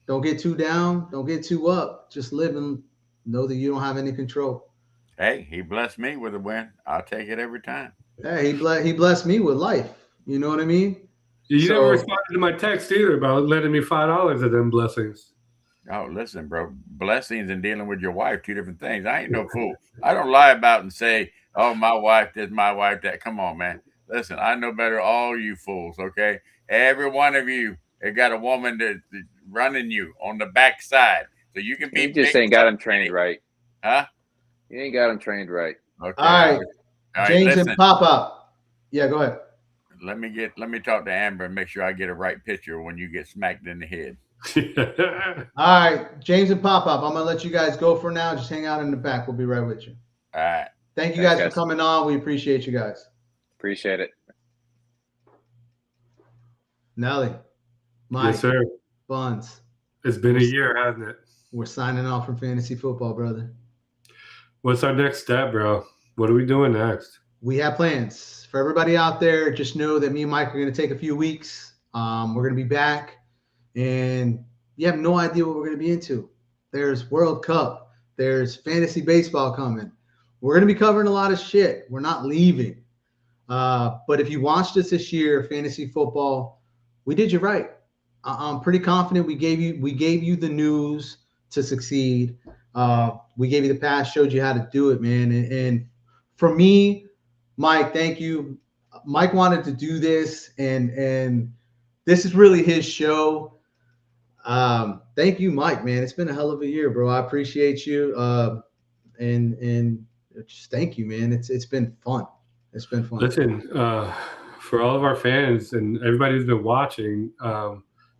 Don't get too down. Don't get too up. Just live and know that you don't have any control. Hey, he blessed me with a win. I'll take it every time. Hey, he blessed me with life. You know what I mean? You So- never responded to my text either about lending me $5 of them blessings. Oh, listen, bro. Blessings and dealing with your wife, two different things. I ain't no fool. I don't lie about and say, oh, my wife this, my wife that. Come on, man. Listen, I know better all you fools, okay? Every one of you, they got a woman that running you on the backside. So you can be You just big ain't got them trained right. Huh? You ain't got them trained right. Okay. All right. James listen. and Pop Up. Yeah, go ahead. Let me talk to Amber and make sure I get a right picture when you get smacked in the head. All right, James and Pop Up. I'm going to let you guys go for now. Just hang out in the back. We'll be right with you. All right. Thank you Thanks, guys guys. for coming on. We appreciate you guys. Appreciate it. Nelly, Mike, Yes, sir. Buns. It's been a year, hasn't it? We're signing off from fantasy football, brother. What's our next step, bro? What are we doing next? We have plans for everybody out there. Just know that me and Mike are going to take a few weeks. We're going to be back, and you have no idea what we're going to be into. There's World Cup. There's fantasy baseball coming. We're going to be covering a lot of shit. We're not leaving. But if you watched us this year, fantasy football, we did you right. I'm pretty confident we gave you the news to succeed. We gave you the pass, showed you how to do it, man. And for me, Mike, thank you. Mike wanted to do this, and this is really his show. Thank you, Mike, man. It's been a hell of a year, bro. I appreciate you. And just thank you, man. It's been fun. It's been fun. Listen, for all of our fans and everybody who's been watching,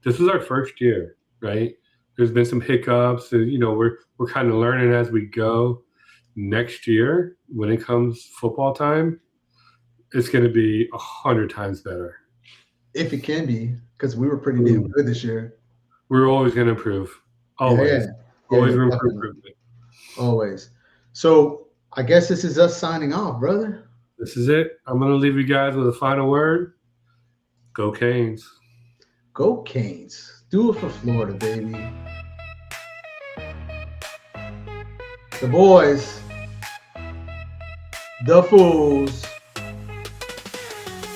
this is our first year, right? There's been some hiccups. You know, we're kind of learning as we go. Next year, when it comes football time, it's going to be 100 times better. If it can be, because we were pretty damn good this year. We're always going to improve. Always. Always room for definitely. improvement. Always. So I guess this is us signing off, brother. This is it. I'm going to leave you guys with a final word. Go Canes. Go Canes. Do it for Florida, baby. The boys. The Fools.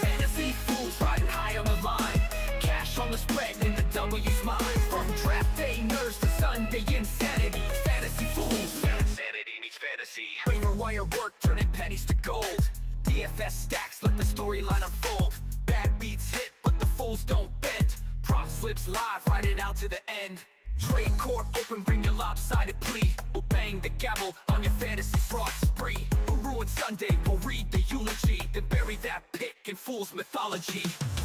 Fantasy fools riding high on the line. Cash on the spread and the W's mine. From draft day nerves to Sunday insanity. Fantasy fools. Insanity meets fantasy. Waiver wire work turning pennies to gold. DFS stacks let the storyline unfold. Bad beats hit but the fools don't bend. Prop slips live, ride it out to the end. Trade court open, bring your lopsided plea. We'll bang the gavel on your fantasy fraud spree. We'll ruin Sunday, we'll read the eulogy. Then bury that pick in fool's mythology.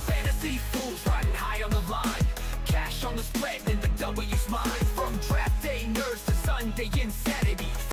Fantasy fools riding high on the line. Cash on the spread and the W's mine. From draft day nerves to Sunday insanity.